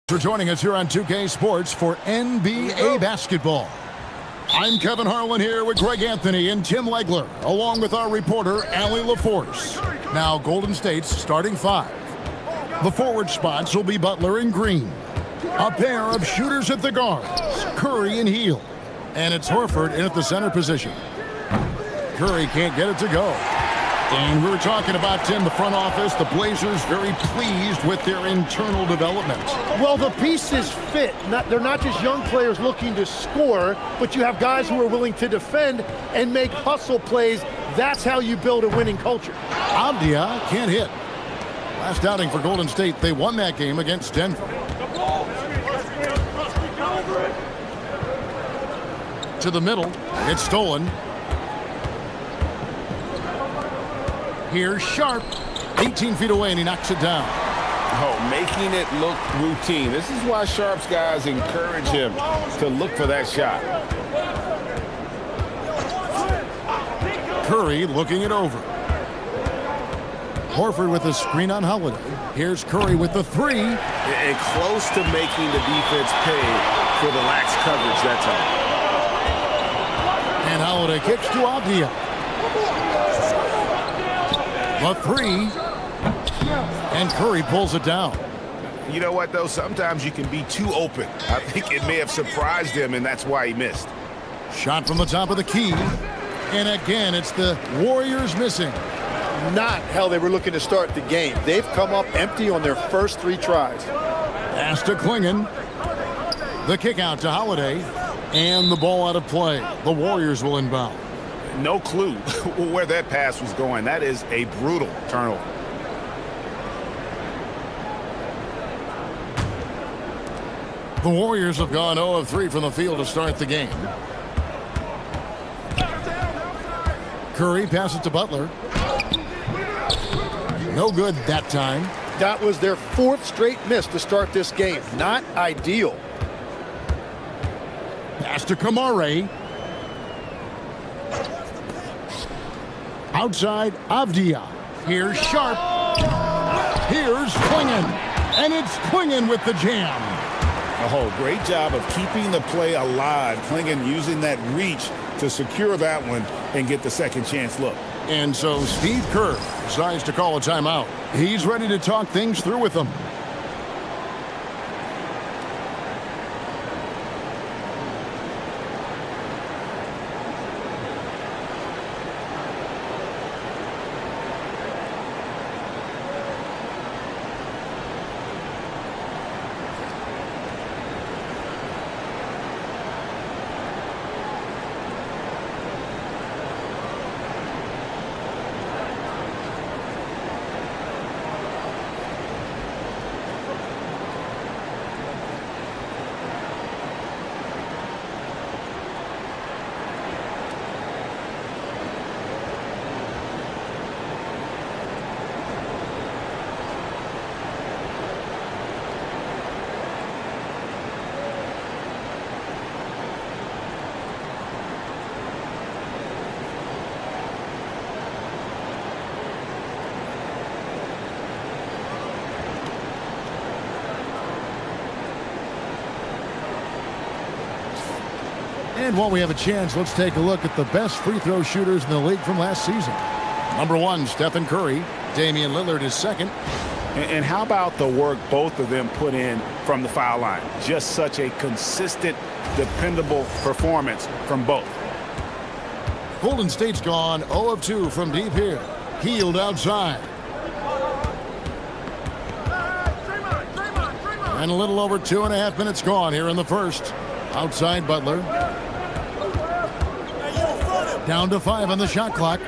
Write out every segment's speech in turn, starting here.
For joining us here on 2K Sports for NBA basketball. I'm Kevin Harlan here with Greg Anthony and Tim Legler, along with our reporter, Allie LaForce. Now, Golden State's starting five. The forward spots will be Butler and Green. A pair of shooters at the guards, Curry and Hield. And it's Horford in at the center position. Curry can't get it to go. And we were talking about, Tim, the front office, the Blazers very pleased with their internal development. Well, the pieces fit. They're not just young players looking to score, but you have guys who are willing to defend and make hustle plays. That's how you build a winning culture. Avdia can't hit. Last outing for Golden State, they won that game against Denver. To the middle, it's stolen. Here's Sharp, 18 feet away, and he knocks it down. Oh, making it look routine. This is why Sharp's guys encourage him to look for that shot. Curry looking it over. Horford with a screen on Holiday. Here's Curry with the three. And close to making the defense pay for the lax coverage that time. And Holiday kicks to Avdia. A three, and Curry pulls it down. You know what, though? Sometimes you can be too open. I think it may have surprised him, and that's why he missed. Shot from the top of the key, and again, it's the Warriors missing. Not how they were looking to start the game. They've come up empty on their first three tries. Pass to Klingon. The kick out to Holiday, and the ball out of play. The Warriors will inbound. No clue where that pass was going. That is a brutal turnover. The Warriors have gone 0 of 3 from the field to start the game. Curry passes to Butler. No good that time. That was their fourth straight miss to start this game. Not ideal. Pass to Kamare. Outside, Avdia. Here's Sharp. Here's Klingon. And it's Klingon with the jam. Oh, great job of keeping the play alive. Klingon using that reach to secure that one and get the second chance look. And so Steve Kerr decides to call a timeout. He's ready to talk things through with them. And while we have a chance, let's take a look at the best free throw shooters in the league from last season. Number 1, Stephen Curry. Damian Lillard is second. And how about the work both of them put in from the foul line? Just such a consistent, dependable performance from both. Golden State's gone 0 of 2 from deep here. Hield outside. And a little over 2.5 minutes gone here in the first. Outside Butler. Down to 5 on the shot clock.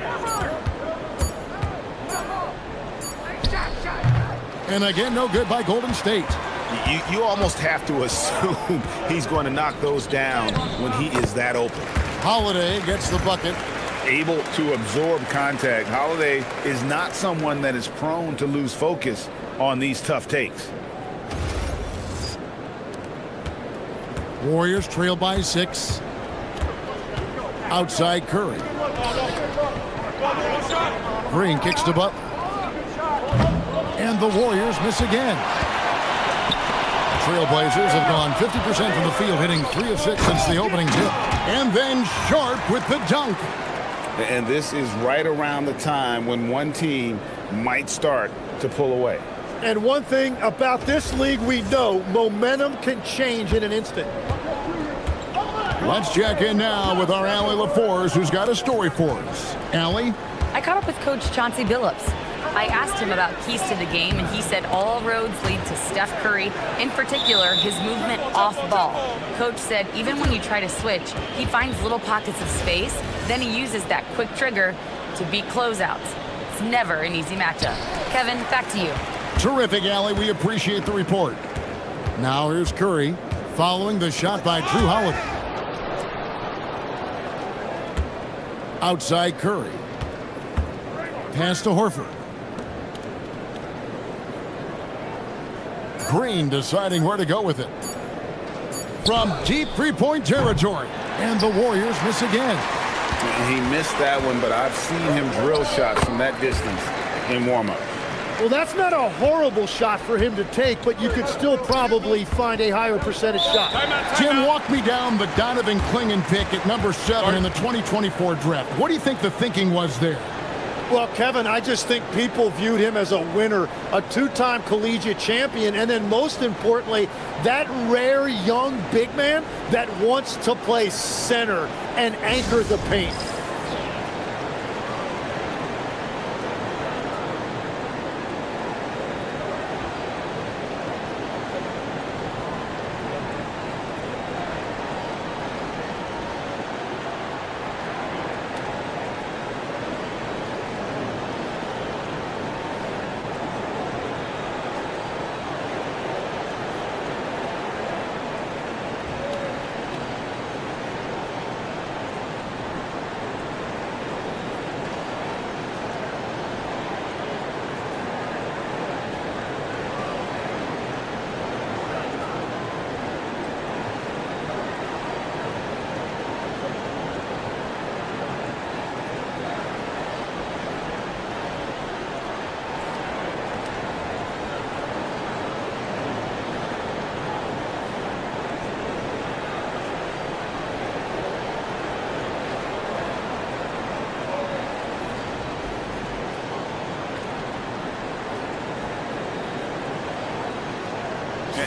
And again, no good by Golden State. You almost have to assume he's going to knock those down when he is that open. Holiday gets the bucket. Able to absorb contact. Holiday is not someone that is prone to lose focus on these tough takes. Warriors trail by 6. Outside Curry. Green kicks to Butler. And the Warriors miss again. Trailblazers have gone 50% from the field, hitting 3 of 6 since the opening tip. And then Sharp with the dunk. And this is right around the time when one team might start to pull away. And one thing about this league we know, momentum can change in an instant. Let's check in now with our Allie LaForce, who's got a story for us. Allie? I caught up with Coach Chauncey Billups. I asked him about keys to the game, and he said all roads lead to Steph Curry, in particular, his movement off ball. Coach said even when you try to switch, he finds little pockets of space, then he uses that quick trigger to beat closeouts. It's never an easy matchup. Kevin, back to you. Terrific, Allie. We appreciate the report. Now here's Curry, following the shot by Drew Holiday. Outside Curry. Pass to Horford. Green deciding where to go with it. From deep three-point territory. And the Warriors miss again. He missed that one, but I've seen him drill shots from that distance in warm-up. Well, that's not a horrible shot for him to take, but you could still probably find a higher percentage shot. Tim, walk me down the Donovan Clingan pick at number 7 in the 2024 draft. What do you think the thinking was there? Well, Kevin, I just think people viewed him as a winner, a 2-time collegiate champion, and then most importantly, that rare young big man that wants to play center and anchor the paint.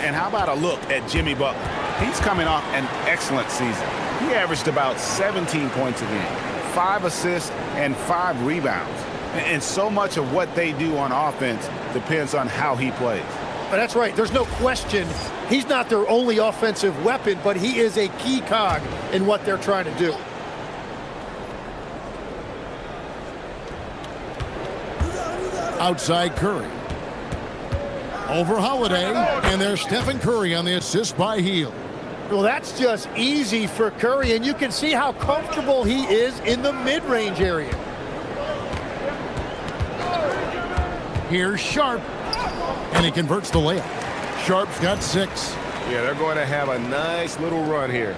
And how about a look at Jimmy Butler? He's coming off an excellent season. He averaged about 17 points a game, 5 assists, and 5 rebounds. And so much of what they do on offense depends on how he plays. But that's right. There's no question he's not their only offensive weapon, but he is a key cog in what they're trying to do. Outside Curry. Over Holiday, and there's Stephen Curry on the assist by Hield. Well, that's just easy for Curry, and you can see how comfortable he is in the mid-range area. Here's Sharp, and he converts the layup. Sharp's got 6. Yeah, they're going to have a nice little run here.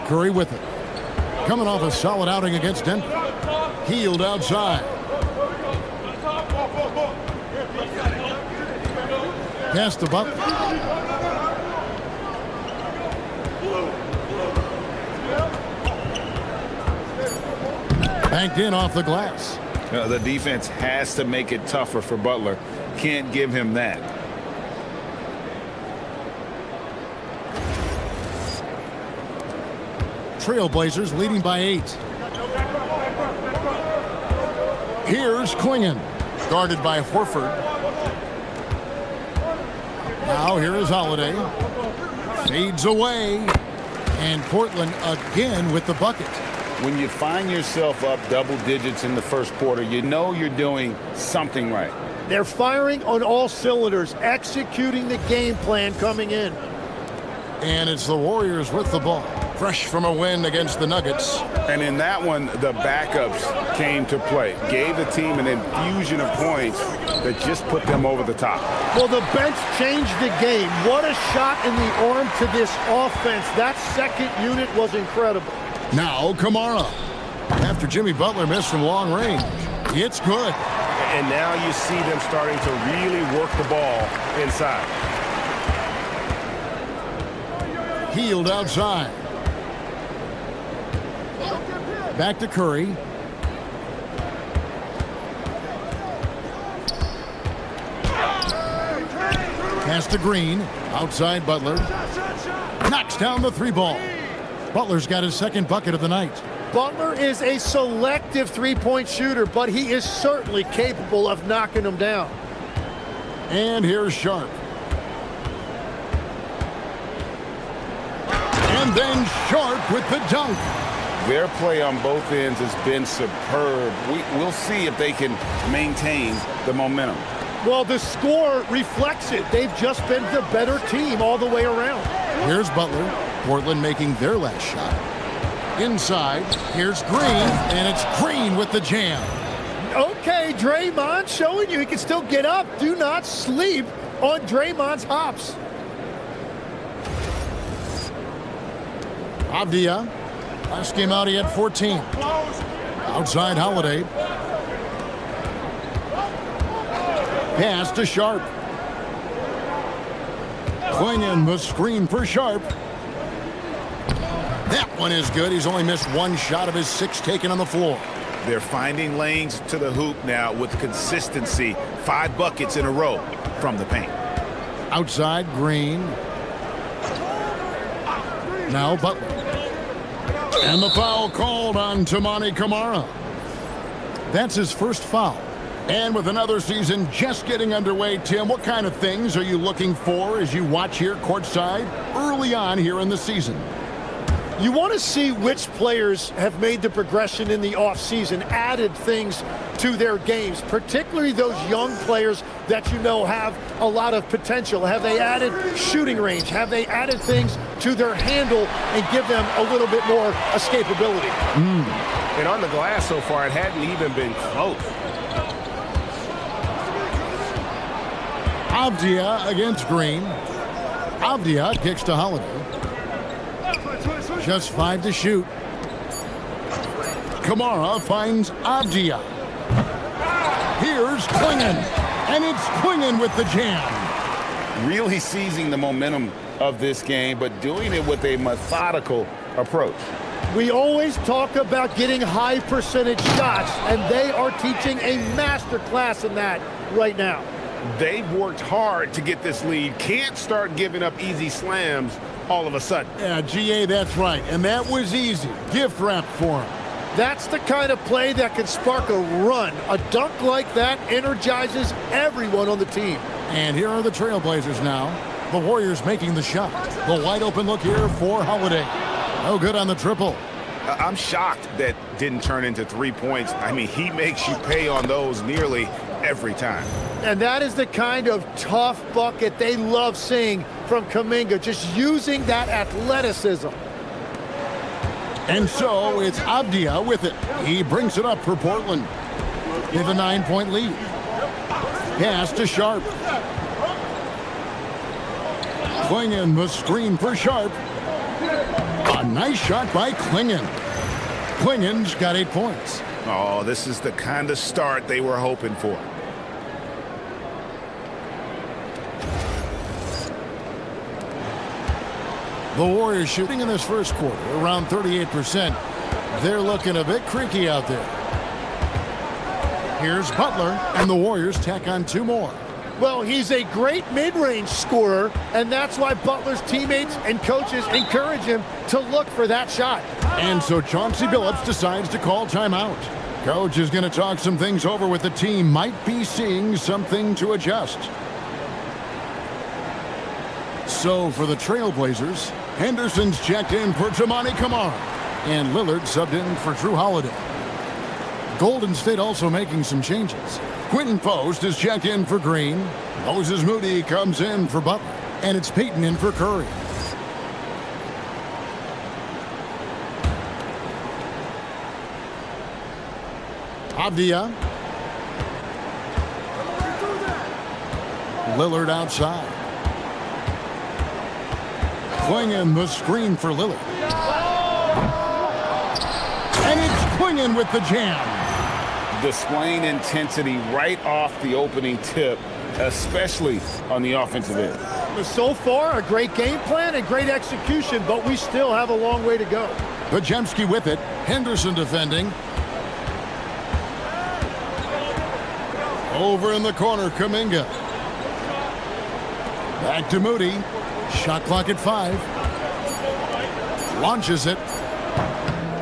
Curry with it. Coming off a solid outing against Denver. Hield outside. Pass to Butler. Banked in off the glass. The defense has to make it tougher for Butler. Can't give him that. Trailblazers leading by 8. Here's Clingan, guarded by Horford. Now here is Holiday. Fades away. And Portland again with the bucket. When you find yourself up double digits in the first quarter, you know you're doing something right. They're firing on all cylinders, executing the game plan coming in. And it's the Warriors with the ball. Fresh from a win against the Nuggets. And in that one, the backups came to play. Gave the team an infusion of points that just put them over the top. Well, the bench changed the game. What a shot in the arm to this offense. That second unit was incredible. Now Kamara. After Jimmy Butler missed from long range, it's good. And now you see them starting to really work the ball inside. Healed outside. Back to Curry. Pass to Green. Outside Butler. Knocks down the three ball. Butler's got his second bucket of the night. Butler is a selective three-point shooter, but he is certainly capable of knocking them down. And here's Sharp. And then Sharp with the dunk. Their play on both ends has been superb. We'll see if they can maintain the momentum. Well, the score reflects it. They've just been the better team all the way around. Here's Butler. Portland making their last shot. Inside, here's Green, and it's Green with the jam. Okay, Draymond showing you he can still get up. Do not sleep on Draymond's hops. Avdia. Last game out, he had 14. Outside Holiday. Pass to Sharp. Swinging the screen for Sharp. That one is good. He's only missed one shot of his 6 taken on the floor. They're finding lanes to the hoop now with consistency. 5 buckets in a row from the paint. Outside Green. Now Butler. And the foul called on Toumani Camara. That's his first foul. And with another season just getting underway, Tim, what kind of things are you looking for as you watch here courtside early on here in the season? You want to see which players have made the progression in the offseason, added things to their games, particularly those young players that you know have a lot of potential. Have they added shooting range? Have they added things to their handle and give them a little bit more escapability? And on the glass so far, it hadn't even been close. Avdia against Green. Avdia kicks to Holiday. Just 5 to shoot. Kamara finds Avdia. Here's Klingon. And it's Klingon with the jam. Really seizing the momentum of this game, but doing it with a methodical approach. We always talk about getting high percentage shots, and they are teaching a master class in that right now. They've worked hard to get this lead. Can't start giving up easy slams all of a sudden. Yeah, GA, that's right. And that was easy. Gift wrap for him. That's the kind of play that can spark a run. A dunk like that energizes everyone on the team. And here are the Trailblazers now. The Warriors making the shot. The wide open look here for Holiday. No good on the triple. I'm shocked that didn't turn into 3 points. I mean, he makes you pay on those nearly every time. And that is the kind of tough bucket they love seeing from Kuminga, just using that athleticism. And so it's Avdia with it. He brings it up for Portland. With a 9-point lead. Pass to Sharp. Klingon the screen for Sharp. A nice shot by Klingon. Klingon's got 8 points. Oh, this is the kind of start they were hoping for. The Warriors shooting in this first quarter around 38%. They're looking a bit creaky out there. Here's Butler, and the Warriors tack on 2 more. Well, he's a great mid-range scorer, and that's why Butler's teammates and coaches encourage him to look for that shot. And so Chauncey Billups decides to call timeout. Coach is going to talk some things over with the team. Might be seeing something to adjust. So for the Trailblazers, Henderson's checked in for Toumani Camara, and Lillard subbed in for Drew Holiday. Golden State also making some changes. Quentin Post is checked in for Green. Moses Moody comes in for Butler, and it's Peyton in for Curry. Avdia. Lillard outside. Swinging the screen for Lillard. Clingan with the jam. Displaying intensity right off the opening tip, especially on the offensive end. So far, a great game plan and great execution, but we still have a long way to go. Bajemski with it. Henderson defending. Over in the corner, Kuminga. Back to Moody. Shot clock at 5. Launches it.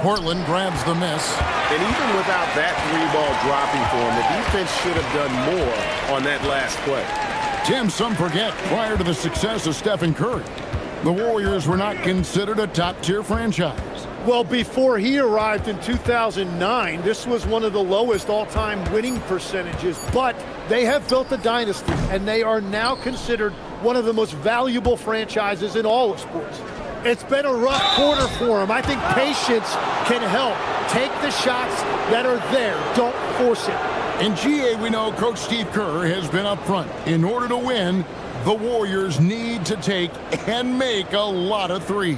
Portland grabs the miss. And even without that 3-ball dropping for him, the defense should have done more on that last play. Tim, some forget, prior to the success of Stephen Curry, the Warriors were not considered a top-tier franchise. Well, before he arrived in 2009, this was one of the lowest all-time winning percentages, but they have built a dynasty, and they are now considered one of the most valuable franchises in all of sports. It's been a rough quarter for him. I think patience can help. Take the shots that are there. Don't force it. In GA, we know Coach Steve Kerr has been up front. In order to win, the Warriors need to take and make a lot of threes.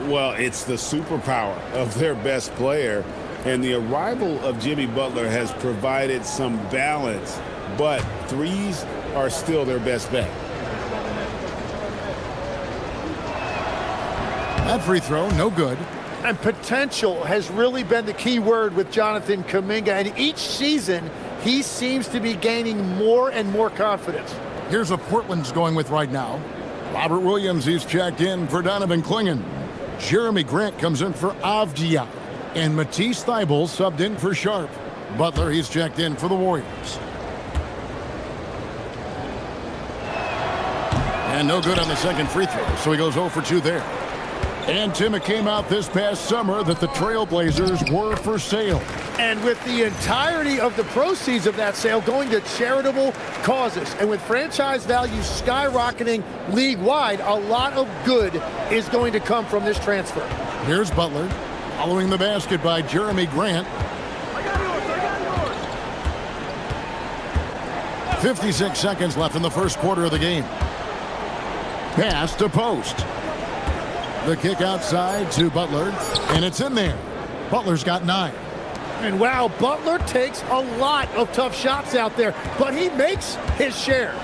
Well, it's the superpower of their best player, and the arrival of Jimmy Butler has provided some balance, but threes are still their best bet. That free throw, no good. And potential has really been the key word with Jonathan Kuminga, and each season he seems to be gaining more and more confidence. Here's what Portland's going with right now. Robert Williams, he's checked in for Donovan Clingan. Jeremy Grant comes in for Avdia. And Matisse Thybulle subbed in for Sharp. Butler, he's checked in for the Warriors. And no good on the second free throw, so he goes 0 for 2 there. And Tim, it came out this past summer that the Trailblazers were for sale. And with the entirety of the proceeds of that sale going to charitable causes, and with franchise values skyrocketing league-wide, a lot of good is going to come from this transfer. Here's Butler, following the basket by Jeremy Grant. 56 seconds left in the first quarter of the game. Pass to Post. The kick outside to Butler, and it's in there. Butler's got 9. And wow, Butler takes a lot of tough shots out there, but he makes his share.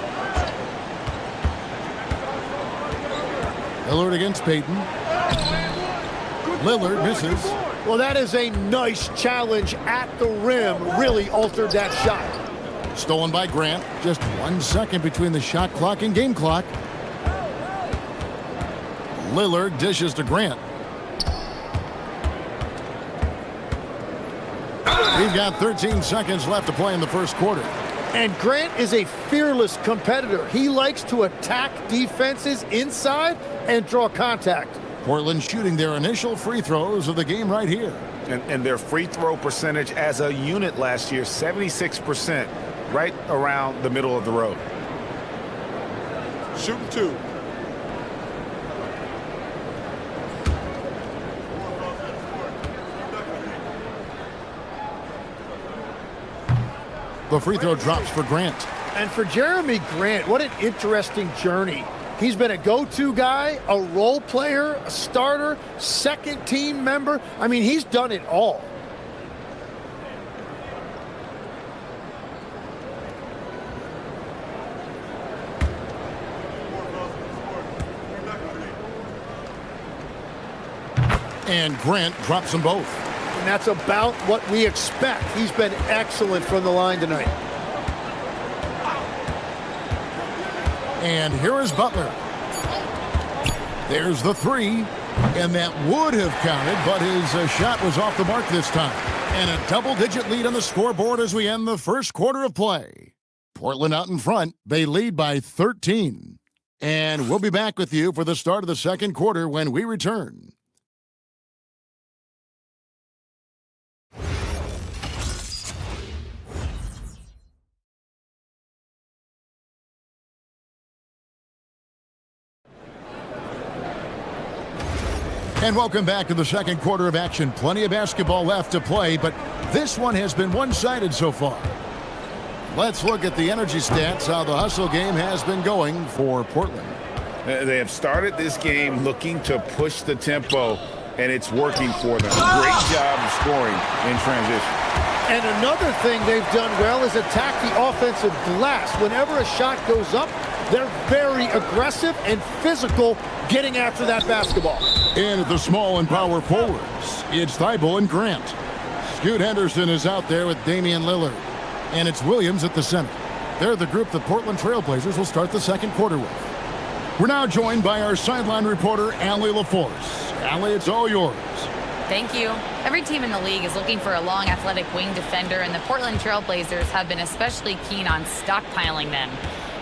Lillard against Payton. Lillard misses. Well, that is a nice challenge at the rim. Really altered that shot. Stolen by Grant. Just 1 second between the shot clock and game clock. Lillard dishes to Grant. We've got 13 seconds left to play in the first quarter. And Grant is a fearless competitor. He likes to attack defenses inside and draw contact. Portland shooting their initial free throws of the game right here. And their free throw percentage as a unit last year, 76%, right around the middle of the road. Shooting 2. The free throw drops for Grant. And for Jeremy Grant, what an interesting journey. He's been a go-to guy, a role player, a starter, second team member. I mean, he's done it all. And Grant drops them both. And that's about what we expect. He's been excellent from the line tonight. And here is Butler. There's the 3. And that would have counted, but his shot was off the mark this time. And a double-digit lead on the scoreboard as we end the first quarter of play. Portland out in front. They lead by 13. And we'll be back with you for the start of the second quarter when we return. And welcome back to the second quarter of action. Plenty of basketball left to play, but this one has been one-sided so far. Let's look at the energy stats, how the hustle game has been going for Portland. They have started this game looking to push the tempo and it's working for them. Great job of scoring in transition. And another thing they've done well is attack the offensive glass. Whenever a shot goes up, they're very aggressive and physical getting after that basketball. And at the small and power forwards, it's Thibault and Grant. Scoot Henderson is out there with Damian Lillard. And it's Williams at the center. They're the group the Portland Trailblazers will start the second quarter with. We're now joined by our sideline reporter, Allie LaForce. Allie, it's all yours. Thank you. Every team in the league is looking for a long, athletic wing defender, and the Portland Trailblazers have been especially keen on stockpiling them.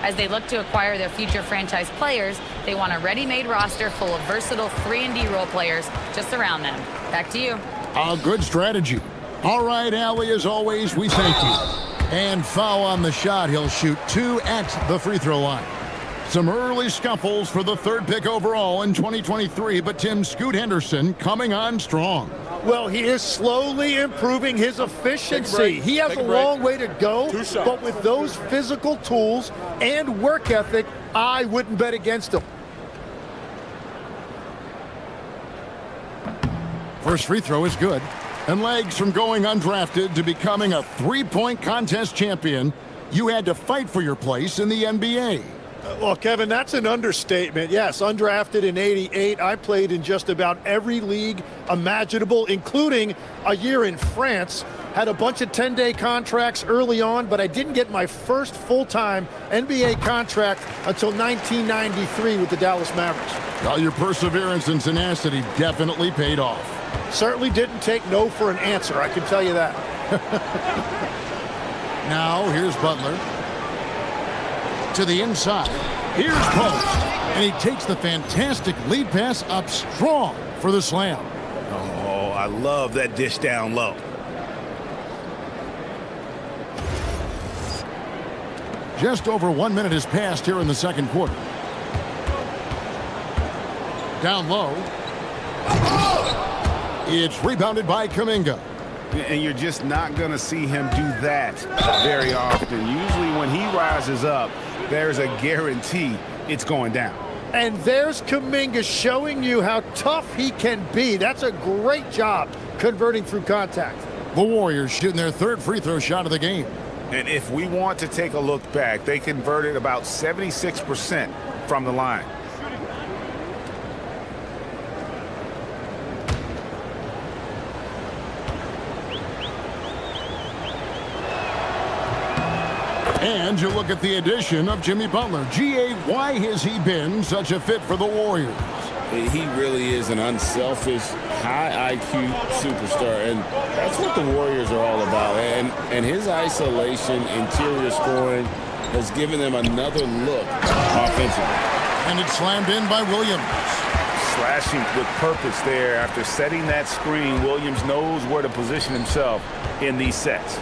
As they look to acquire their future franchise players, they want a ready-made roster full of versatile 3-and-D role players just around them. Back to you. A good strategy. All right, Allie, as always, we thank you. And foul on the shot. He'll shoot 2 at the free throw line. Some early scuffles for the third pick overall in 2023, but Tim, Scoot Henderson coming on strong. Well, he is slowly improving his efficiency. He has a long way to go, but with those physical tools and work ethic, I wouldn't bet against him. First free throw is good. And legs from going undrafted to becoming a three-point contest champion, you had to fight for your place in the NBA. Well, Kevin, that's an understatement. Yes, undrafted in '88. I played in just about every league imaginable, including a year in France. Had a bunch of 10-day contracts early on, but I didn't get my first full-time NBA contract until 1993 with the Dallas Mavericks. Well, your perseverance and tenacity definitely paid off. Certainly didn't take no for an answer, I can tell you that. Now, here's Butler. To the inside. Here's Post. And he takes the fantastic lead pass up strong for the slam. Oh, I love that dish down low. Just over 1 minute has passed here in the second quarter. Down low. It's rebounded by Kuminga. And you're just not going to see him do that very often. Usually when he rises up, there's a guarantee it's going down. And there's Kuminga showing you how tough he can be. That's a great job converting through contact. The Warriors shooting their third free throw shot of the game. And if we want to take a look back, they converted about 76% from the line. And you look at the addition of Jimmy Butler. G.A., why has he been such a fit for the Warriors? He really is an unselfish, high IQ superstar, and that's what the Warriors are all about. And his isolation, interior scoring has given them another look offensively. And it's slammed in by Williams. Slashing with purpose there. After setting that screen, Williams knows where to position himself in these sets.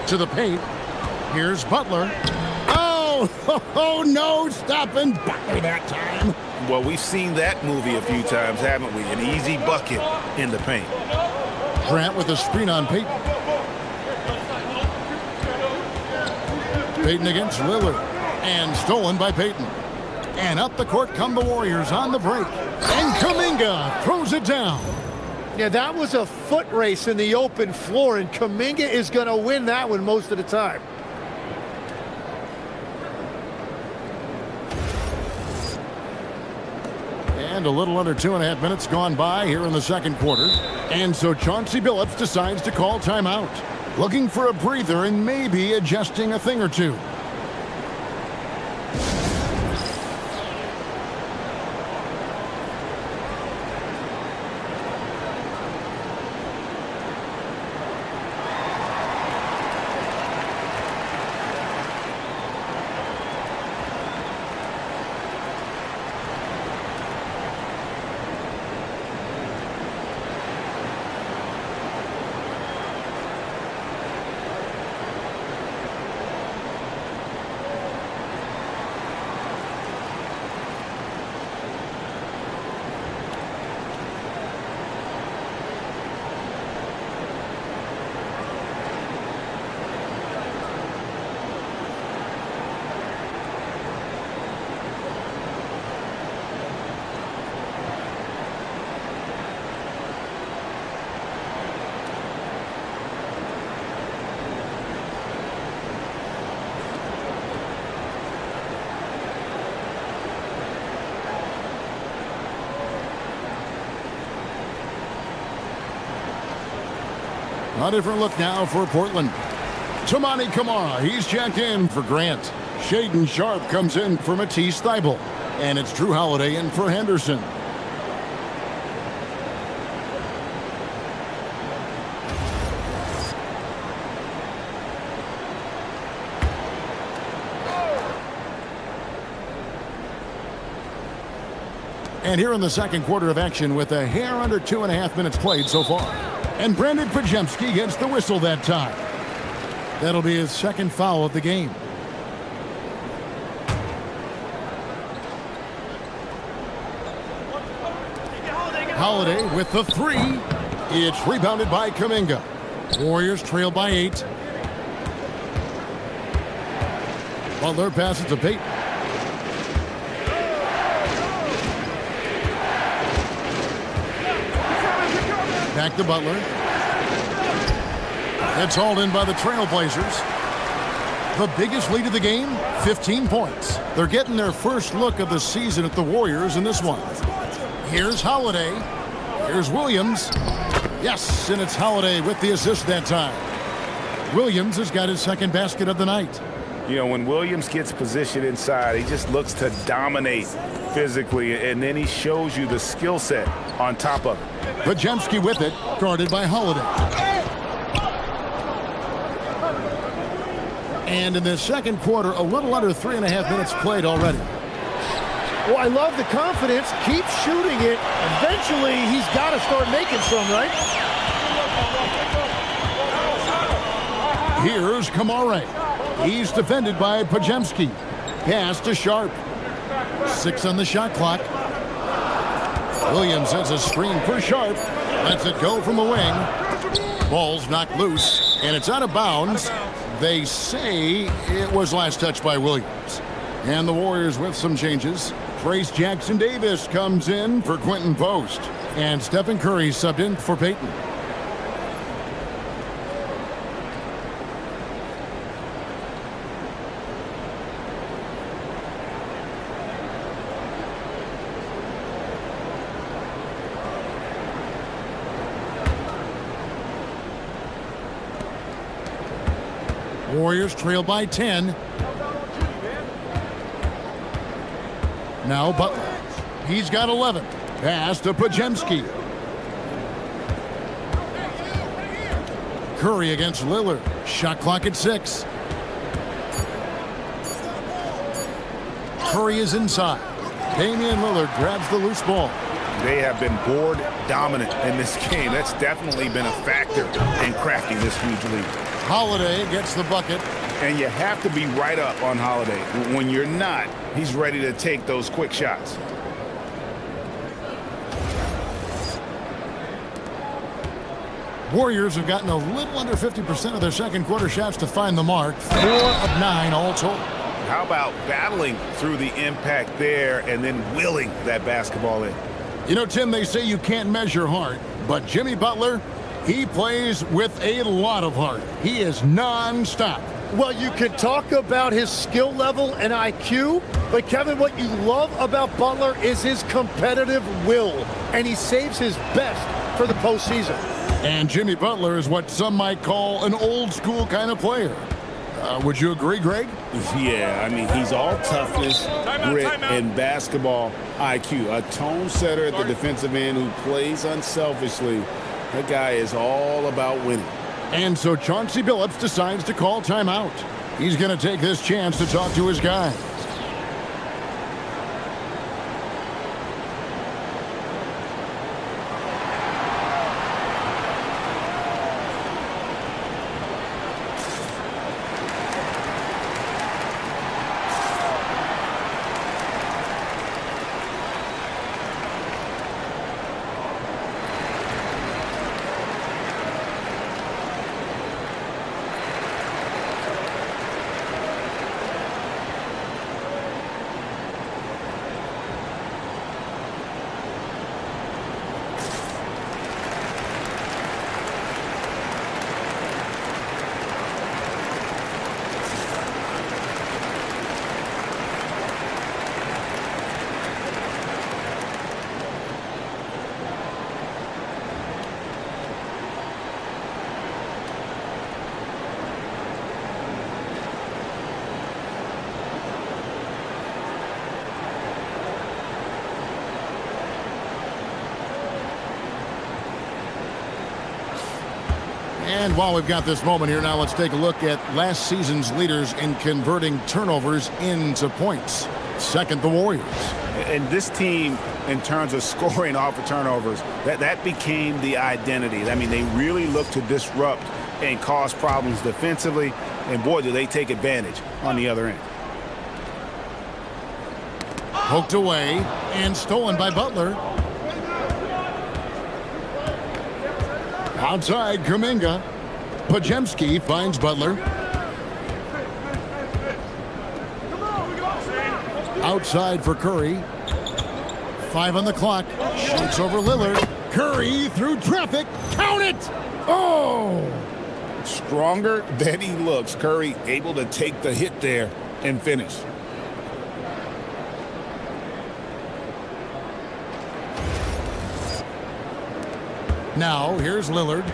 To the paint. Here's Butler. Oh, no, stopping Butler that time. Well, we've seen that movie a few times, haven't we? An easy bucket in the paint. Grant with a screen on Payton. Payton against Lillard. And stolen by Payton. And up the court come the Warriors on the break. And Kuminga throws it down. Yeah, that was a foot race in the open floor, and Kuminga is going to win that one most of the time. And a little under 2.5 minutes gone by here in the second quarter. And so Chauncey Billups decides to call timeout. Looking for a breather and maybe adjusting a thing or two. A different look now for Portland. Tamani Kamara, he's checked in for Grant. Shaden Sharp comes in for Matisse Thybulle. And it's Drew Holiday in for Henderson. And here in the second quarter of action with a hair under 2.5 minutes played so far. And Brandon Pajemski gets the whistle that time. That'll be his second foul of the game. Holiday with the three. It's rebounded by Kuminga. Warriors trail by 8. Butler passes to Payton. Back to Butler. It's hauled in by the Trailblazers. The biggest lead of the game, 15 points. They're getting their first look of the season at the Warriors in this one. Here's Holiday. Here's Williams. Yes, and it's Holiday with the assist that time. Williams has got his second basket of the night. You know, when Williams gets positioned inside, he just looks to dominate physically, and then he shows you the skill set on top of it. Pajemski with it, guarded by Holiday. And in the second quarter, a little under 3.5 minutes played already. Well, I love the confidence. Keep shooting it. Eventually, he's got to start making some, right? Here's Kamara. He's defended by Pajemski. Pass to Sharp. 6 on the shot clock. Williams sends a screen for Sharp. Lets it go from the wing. Ball's knocked loose, and it's out of bounds. They say it was last touched by Williams. And the Warriors with some changes. Trace Jackson-Davis comes in for Quentin Post. And Stephen Curry subbed in for Payton. Warriors trail by 10. Now Butler. He's got 11. Pass to Pajemski. Curry against Lillard. Shot clock at 6. Curry is inside. Damian Lillard grabs the loose ball. They have been board dominant in this game. That's definitely been a factor in crafting this huge lead. Holiday gets the bucket. And you have to be right up on Holiday. When you're not, he's ready to take those quick shots. Warriors have gotten a little under 50% of their second quarter shots to find the mark. 4 of 9 all told. How about battling through the impact there and then willing that basketball in? You know, Tim, they say you can't measure heart, but Jimmy Butler, he plays with a lot of heart. He is non-stop. Well, you can talk about his skill level and IQ, but Kevin, what you love about Butler is his competitive will, and he saves his best for the postseason. And Jimmy Butler is what some might call an old-school kind of player. Would you agree, Greg? Yeah, I mean, he's all toughness, grit, and basketball IQ. A tone setter at the defensive end who plays unselfishly. That guy is all about winning. And so Chauncey Billups decides to call timeout. He's going to take this chance to talk to his guys. And while we've got this moment here, now let's take a look at last season's leaders in converting turnovers into points. Second, the Warriors. And this team, in terms of scoring off of turnovers, that became the identity. I mean, they really look to disrupt and cause problems defensively, and boy, do they take advantage on the other end. Poked away and stolen by Butler. Outside, Kuminga. Podziemski finds Butler. Outside for Curry. 5 on the clock. Shoots over Lillard. Curry through traffic. Count it! Oh! Stronger than he looks. Curry able to take the hit there and finish. Now, here's Lillard.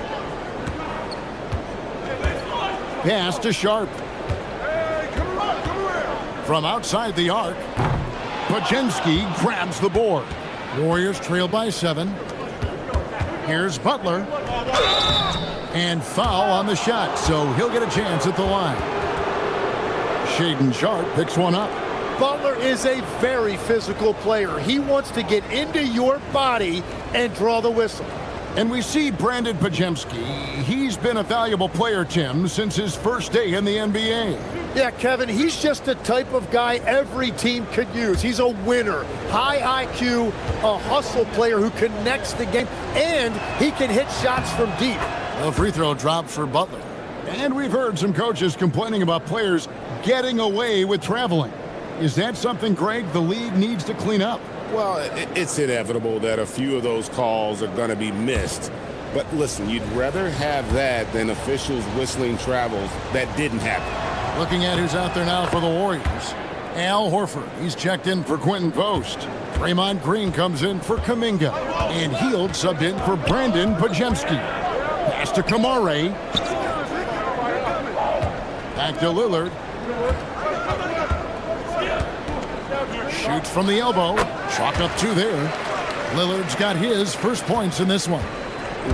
Pass to Sharp. From outside the arc, Podziemski grabs the board. Warriors trail by 7. Here's Butler. And foul on the shot, so he'll get a chance at the line. Shaedon Sharp picks one up. Butler is a very physical player. He wants to get into your body and draw the whistle. And we see Brandon Podziemski. He's been a valuable player, Tim, since his first day in the NBA. Yeah, Kevin, he's just the type of guy every team could use. He's a winner, high IQ, a hustle player who connects the game, and he can hit shots from deep. A free throw drops for Butler. And we've heard some coaches complaining about players getting away with traveling. Is that something, Greg, the league needs to clean up? Well, it's inevitable that a few of those calls are going to be missed. But listen, you'd rather have that than officials whistling travels that didn't happen. Looking at who's out there now for the Warriors. Al Horford, he's checked in for Quentin Post. Draymond Green comes in for Kuminga. And Hield subbed in for Brandon Podziemski. Pass to Kamare. Back to Lillard. Shoots from the elbow. Chalk up 2 there. Lillard's got his first points in this one.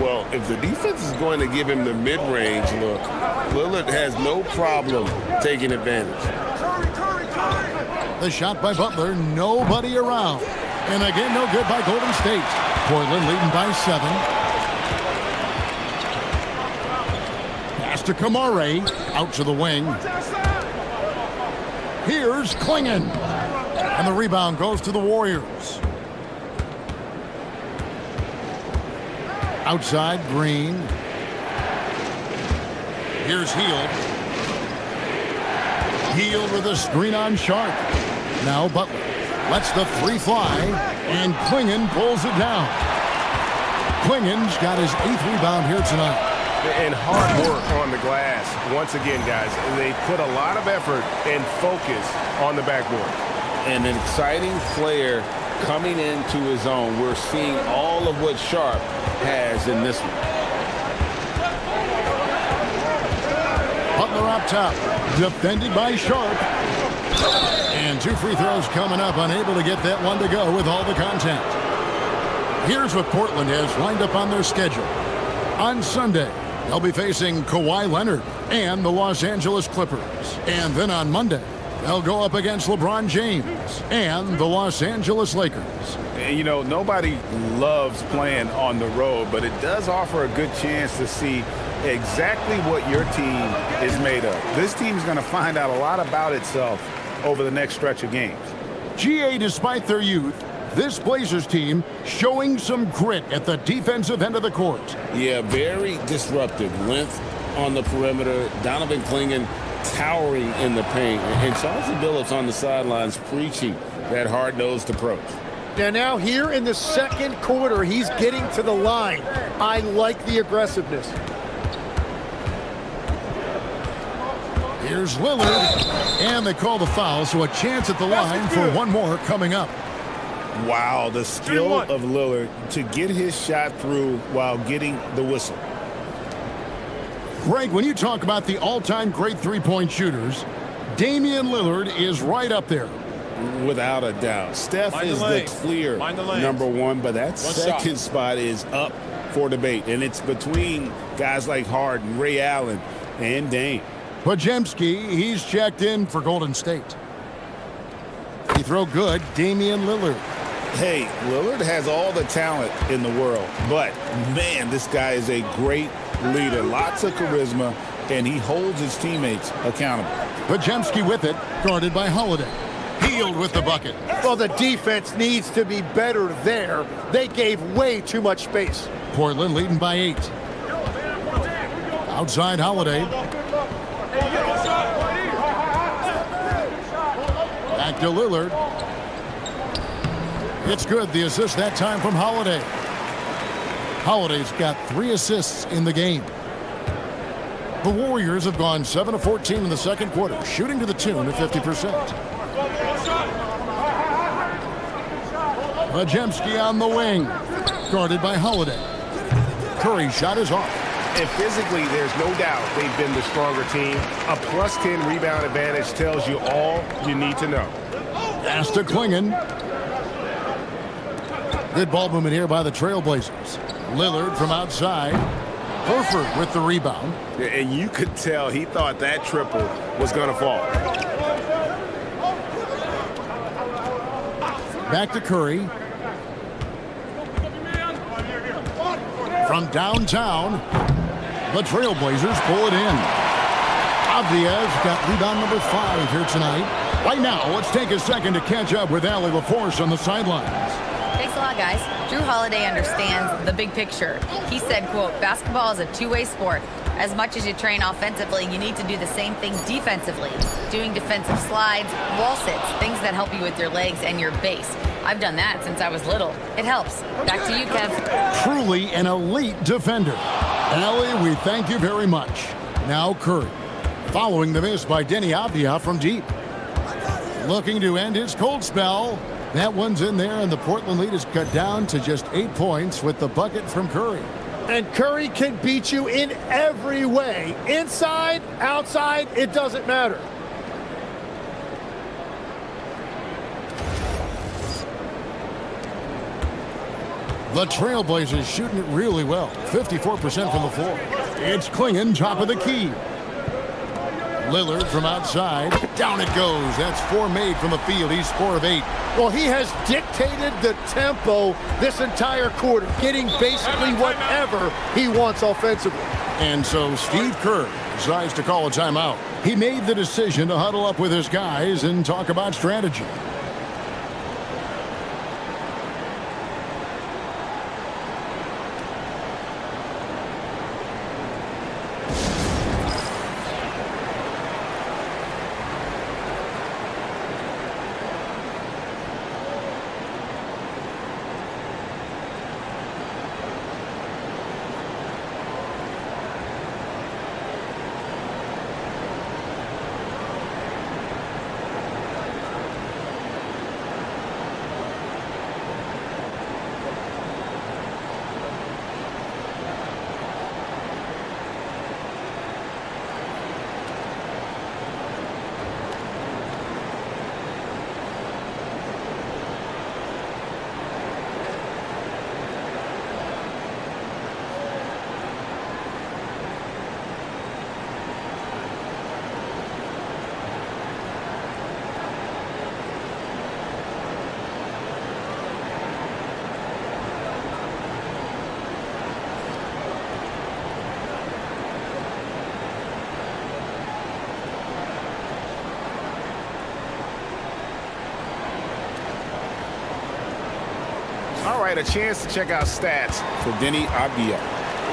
Well, if the defense is going to give him the mid-range look, Lillard has no problem taking advantage. The shot by Butler, nobody around. And again, no good by Golden State. Portland leading by 7. Pass to Kamare, out to the wing. Here's Klingon. And the rebound goes to the Warriors. Outside, Green. Here's Hield. Hield with a screen on Sharp. Now Butler lets the 3 fly, and Klingon pulls it down. Klingon's got his 8th rebound here tonight. And hard work on the glass. Once again, guys, they put a lot of effort and focus on the backboard. An exciting player coming into his own. We're seeing all of what Sharp has in this one. Butler up top, defended by Sharp. And 2 free throws coming up, unable to get that one to go with all the contact. Here's what Portland has lined up on their schedule. On Sunday, they'll be facing Kawhi Leonard and the Los Angeles Clippers. And then on Monday, they'll go up against LeBron James and the Los Angeles Lakers. And, you know, nobody loves playing on the road, but it does offer a good chance to see exactly what your team is made of. This team is going to find out a lot about itself over the next stretch of games. GA, despite their youth, this Blazers team showing some grit at the defensive end of the court. Yeah, very disruptive. Length on the perimeter. Donovan Klingon towering in the paint. And Chauncey Billups on the sidelines preaching that hard-nosed approach. Now here in the second quarter, he's getting to the line. I like the aggressiveness. Here's Lillard, and they call the foul, so a chance at the line for one more coming up. Wow, the skill of Lillard to get his shot through while getting the whistle. Greg, when you talk about the all-time great three-point shooters, Damian Lillard is right up there. Without a doubt. Steph is the clear number 1, but that second spot is up for debate, and it's between guys like Harden, Ray Allen, and Dame. Podziemski, he's checked in for Golden State. He throw good, Damian Lillard. Hey, Lillard has all the talent in the world, but, man, this guy is a great leader. Lots of charisma, and he holds his teammates accountable. Podziemski with it, guarded by Holiday. Healed with the bucket. Well, the defense needs to be better there. They gave way too much space. Portland leading by 8. Outside Holiday. Back to Lillard. It's good. The assist that time from Holiday. Holiday's got 3 assists in the game. The Warriors have gone 7 of 14 in the second quarter, shooting to the tune of 50%. Podziemski on the wing, guarded by Holiday. Curry shot is off. And physically, there's no doubt they've been the stronger team. A plus 10 rebound advantage tells you all you need to know. Pass to Klingon. Good ball movement here by the Trailblazers. Lillard from outside. Horford with the rebound. And you could tell he thought that triple was going to fall. Back to Curry. From downtown, the Trailblazers pull it in. Avdia's got rebound number 5 here tonight. Right now, let's take a second to catch up with Allie LaForce on the sidelines. Thanks a lot, guys. Drew Holiday understands the big picture. He said, quote, basketball is a two-way sport. As much as you train offensively, you need to do the same thing defensively. Doing defensive slides, wall sits, things that help you with your legs and your base. I've done that since I was little. It helps. Back to you, Kev. Truly an elite defender. Allie, we thank you very much. Now Curry. Following the miss by Denny Avdia from deep. Looking to end his cold spell. That one's in there, and the Portland lead is cut down to just 8 points with the bucket from Curry. And Curry can beat you in every way. Inside, outside, it doesn't matter. The Trailblazers shooting it really well. 54% from the floor. It's Klingon, top of the key. Lillard from outside. Down it goes. That's 4 made from the field. He's 4 of 8. Well, he has dictated the tempo this entire quarter, getting basically whatever he wants offensively. And so Steve Kerr decides to call a timeout. He made the decision to huddle up with his guys and talk about strategy. All right, a chance to check out stats For Denny Avdia.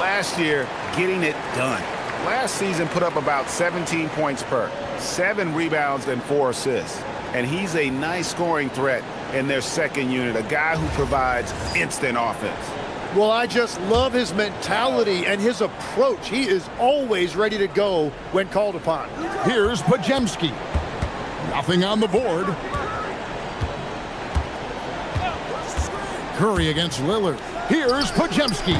last year, getting it done. Last season put up about 17 points per, 7 rebounds and 4 assists. And he's a nice scoring threat in their second unit, a guy who provides instant offense. Well, I just love his mentality and his approach. He is always ready to go when called upon. Here's Podziemski. Nothing on the board. Curry against Lillard. Here's Podziemski.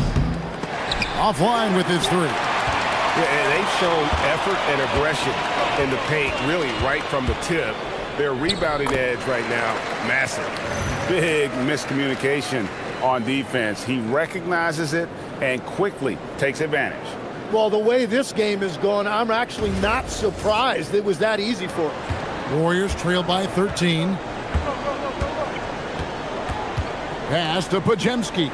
Offline with his 3. Yeah, and they've shown effort and aggression in the paint, really right from the tip. Their rebounding edge right now, massive. Big miscommunication on defense. He recognizes it, and quickly takes advantage. Well, the way this game is going, I'm actually not surprised it was that easy for him. Warriors trail by 13. Pass to Pajemski.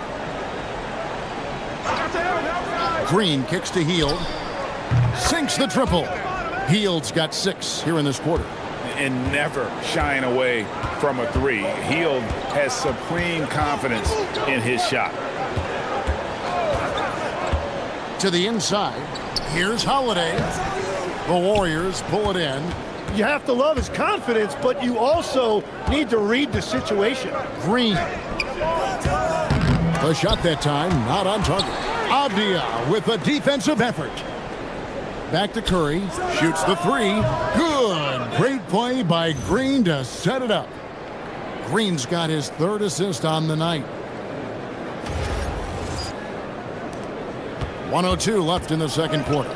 Green kicks to Hield. Sinks the triple. Hield's got 6 here in this quarter. And never shying away from a three. Hield has supreme confidence in his shot. To the inside. Here's Holiday. The Warriors pull it in. You have to love his confidence, but you also need to read the situation. Green. The shot that time, not on target. Avdia with a defensive effort. Back to Curry. Shoots the 3. Good. Great play by Green to set it up. Green's got his 3rd assist on the night. 1:02 left in the second quarter.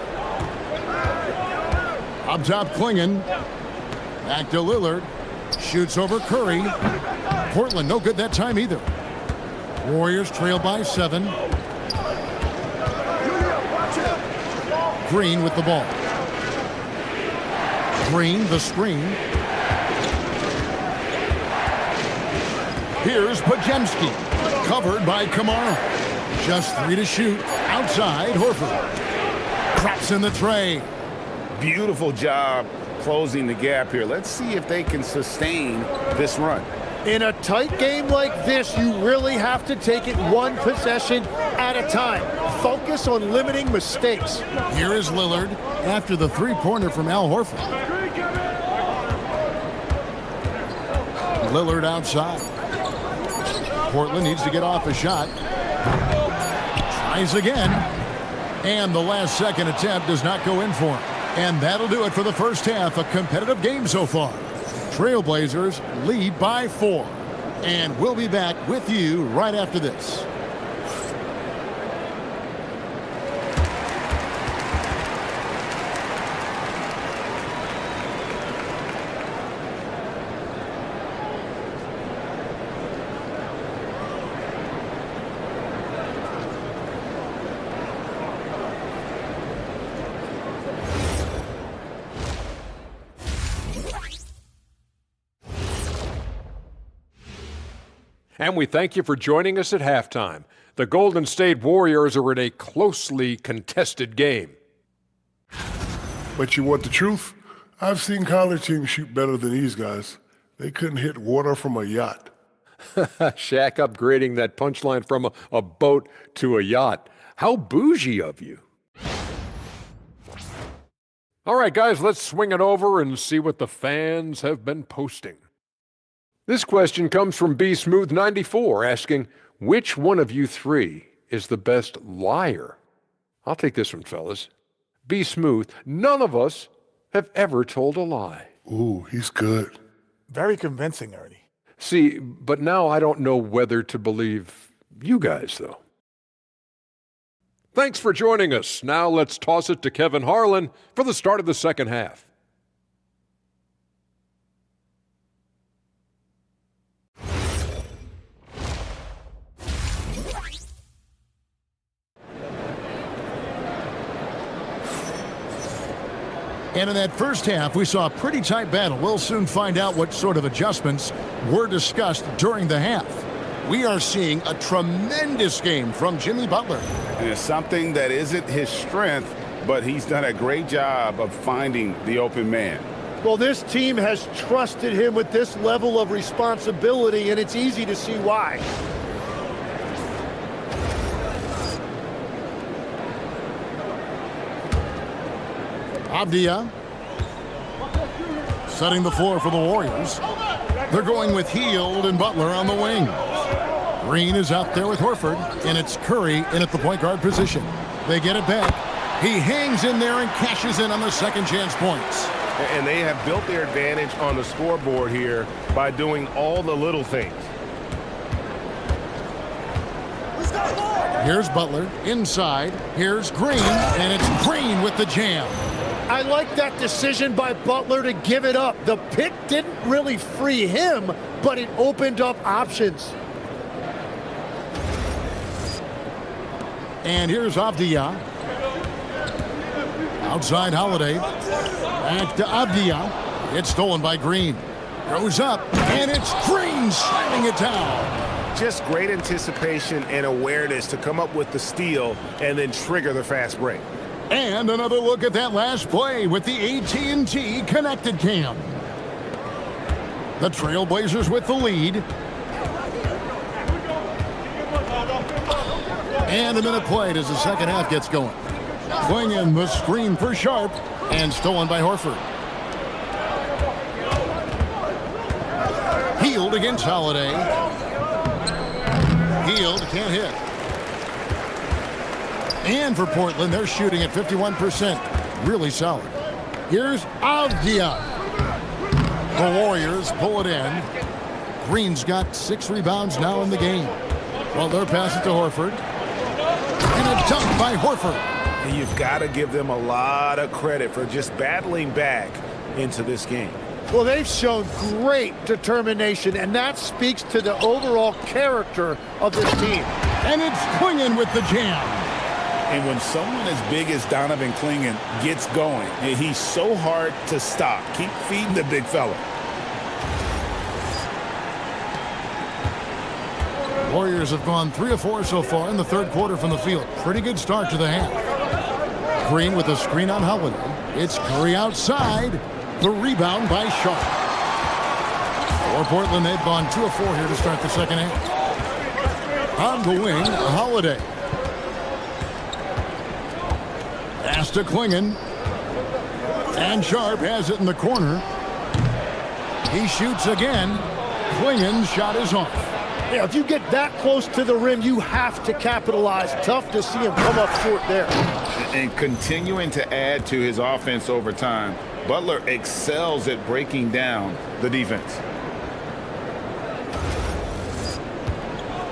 Up top, Klingon. Back to Lillard. Shoots over Curry. Portland no good that time either. Warriors trail by 7. Green with the ball. Green, the screen. Here's Pajemski. Covered by Kamara. Just 3 to shoot. Outside, Horford. Traps in the tray. Beautiful job closing the gap here. Let's see if they can sustain this run. In a tight game like this, you really have to take it one possession at a time. Focus on limiting mistakes. Here is Lillard after the 3-pointer from Al Horford. Lillard outside. Portland needs to get off a shot. Tries again. And the last second attempt does not go in for him. And that'll do it for the first half. A competitive game so far. Trailblazers lead by 4. And we'll be back with you right after this. And we thank you for joining us at halftime. The Golden State Warriors are in a closely contested game. But you want the truth? I've seen college teams shoot better than these guys. They couldn't hit water from a yacht. Shaq upgrading that punchline from a boat to a yacht. How bougie of you. All right, guys, let's swing it over and see what the fans have been posting. This question comes from B Smooth 94 asking, which one of you 3 is the best liar? I'll take this one, fellas. B Smooth, none of us have ever told a lie. Ooh, he's good. Very convincing, Ernie. See, but now I don't know whether to believe you guys, though. Thanks for joining us. Now let's toss it to Kevin Harlan for the start of the second half. And in that first half, we saw a pretty tight battle. We'll soon find out what sort of adjustments were discussed during the half. We are seeing a tremendous game from Jimmy Butler. And it's something that isn't his strength, but he's done a great job of finding the open man. Well, this team has trusted him with this level of responsibility, and it's easy to see why. Avdia setting the floor for the Warriors. They're going with Hield and Butler on the wing. Green is out there with Horford, and it's Curry in at the point guard position. They get it back. He hangs in there and cashes in on the second chance points. And they have built their advantage on the scoreboard here by doing all the little things. Here's Butler inside. Here's Green, and it's Green with the jam. I like that decision by Butler to give it up. The pick didn't really free him, but it opened up options. And here's Avdia. Outside Holiday. Back to Avdia. It's stolen by Green. Goes up, and it's Green slamming it down. Just great anticipation and awareness to come up with the steal and then trigger the fast break. And another look at that last play with the AT&T Connected Cam. The Trailblazers with the lead. And a minute played as the second half gets going. Clingan the screen for Sharp and stolen by Horford. Hield against Holiday. Hield can't hit. And for Portland, they're shooting at 51%. Really solid. Here's Avdia. The Warriors pull it in. Green's got 6 rebounds now in the game. Well, they're passing to Horford. And a dunk by Horford. And you've got to give them a lot of credit for just battling back into this game. Well, they've shown great determination, and that speaks to the overall character of this team. And it's Clingan with the jam. And when someone as big as Donovan Clingan gets going, he's so hard to stop. Keep feeding the big fella. Warriors have gone 3 of 4 so far in the third quarter from the field. Pretty good start to the half. Green with a screen on Holiday. It's Curry outside. The rebound by Sharp. For Portland, they've gone 2 of 4 here to start the second half. On the wing, Holiday. Pass to Clingan. And Sharp has it in the corner. He shoots again. Clingan's shot is off. Yeah, if you get that close to the rim, you have to capitalize. Tough to see him come up short there. And continuing to add to his offense over time, Butler excels at breaking down the defense.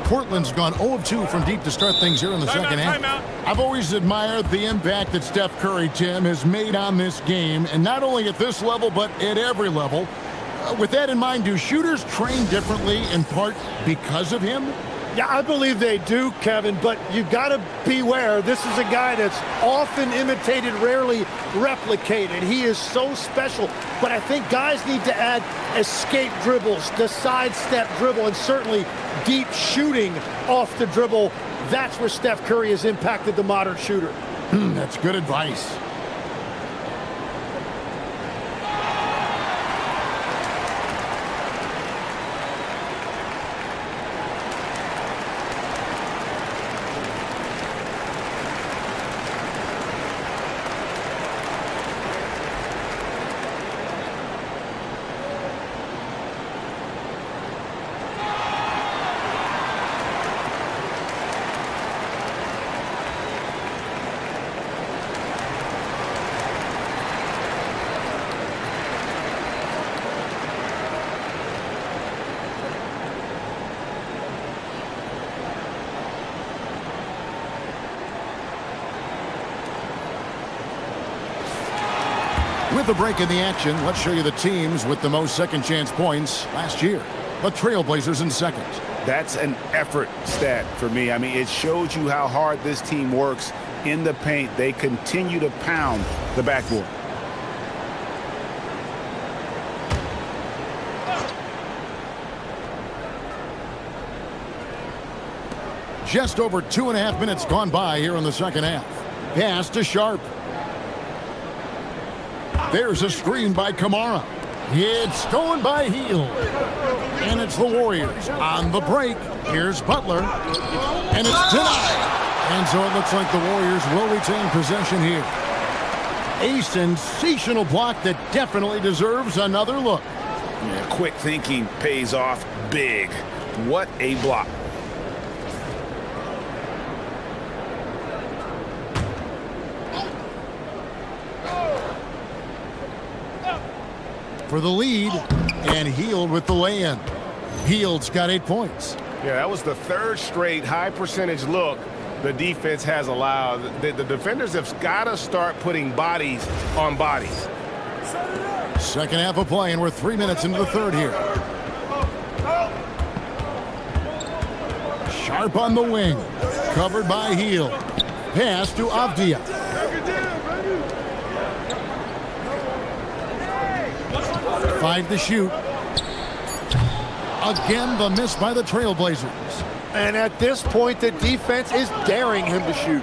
Portland's gone 0 of 2 from deep to start things here in the second half. I've always admired the impact that Steph Curry, Tim, has made on this game, and not only at this level, but at every level. With that in mind, do shooters train differently in part because of him? Yeah, I believe they do, Kevin, but you got to beware. This is a guy that's often imitated, rarely replicated. He is so special, but I think guys need to add escape dribbles, the sidestep dribble, and certainly deep shooting off the dribble. That's where Steph Curry has impacted the modern shooter. That's good advice. With a break in the action, let's show you the teams with the most second chance points last year. The Trailblazers in second. That's an effort stat for me. I mean, it shows you how hard this team works in the paint. They continue to pound the backboard. Just over 2.5 minutes gone by here in the second half. Pass to Sharp. There's a screen by Kamara. It's stolen by Hield. And it's the Warriors on the break. Here's Butler. And it's denied. And so it looks like the Warriors will retain possession here. A sensational block that definitely deserves another look. Yeah, quick thinking pays off big. What a block. For the lead, and Hield with the lay-in. Hield's got 8 points. Yeah, that was the third straight high percentage look the defense has allowed. The defenders have got to start putting bodies on bodies. Second half of play, and we're 3 minutes into the third here. Sharp on the wing. Covered by Heel. Pass to Avdia. Five to shoot. Again, the miss by the Trailblazers. And at this point, the defense is daring him to shoot.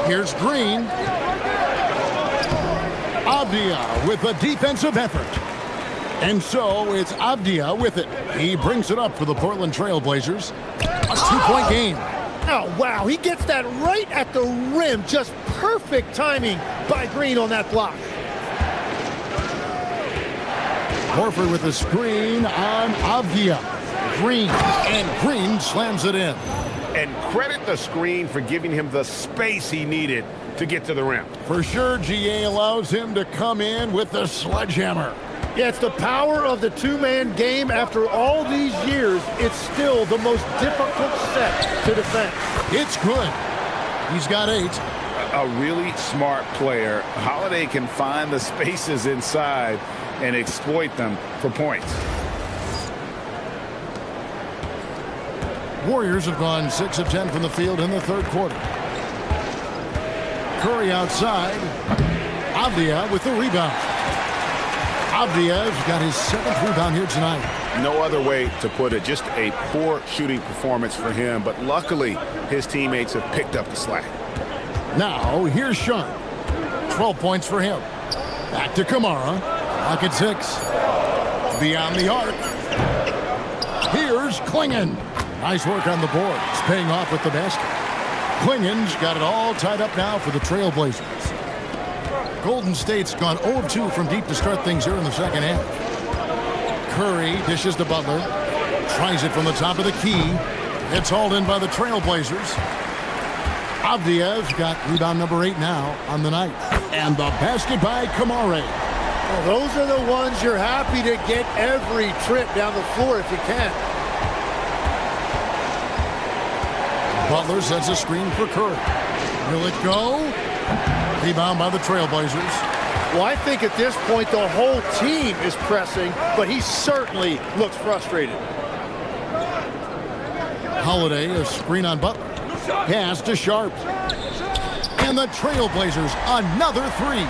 Here's Green. Avdia with a defensive effort. And so it's Avdia with it. He brings it up for the Portland Trailblazers. A two-point game. Oh, wow. He gets that right at the rim. Just perfect timing by Green on that block. Horford with a screen on Avdia. Green. And Green slams it in. And credit the screen for giving him the space he needed to get to the rim. For sure, GA allows him to come in with the sledgehammer. Yeah, it's the power of the two-man game. After all these years, it's still the most difficult set to defend. It's good. He's got 8. A really smart player. Holiday can find the spaces inside and exploit them for points. Warriors have gone 6 of 10 from the field in the third quarter. Curry outside. Avdia with the rebound. Avdia's got his 7th rebound here tonight. No other way to put it. Just a poor shooting performance for him, but luckily his teammates have picked up the slack. Now, here's Sean. 12 points for him. Back to Kamara. Clock at 6. Beyond the arc. Here's Klingon. Nice work on the board. It's paying off with the basket. Klingon's got it all tied up now for the Trailblazers. Golden State's gone 0-2 from deep to start things here in the second half. Curry dishes to Butler. Tries it from the top of the key. It's hauled in by the Trailblazers. Avdia's got rebound number 8 now on the night. And the basket by Kamara. Well, those are the ones you're happy to get every trip down the floor if you can. Butler sets a screen for Curry. Will it go? Rebound by the Trailblazers. Well, I think at this point the whole team is pressing, but he certainly looks frustrated. Holiday, a screen on Butler. Pass to Sharp. And the Trailblazers, another 3.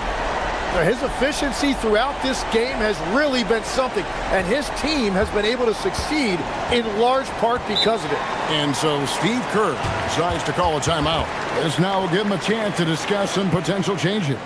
His efficiency throughout this game has really been something, and his team has been able to succeed in large part because of it. And so Steve Kerr decides to call a timeout. This now will give him a chance to discuss some potential changes.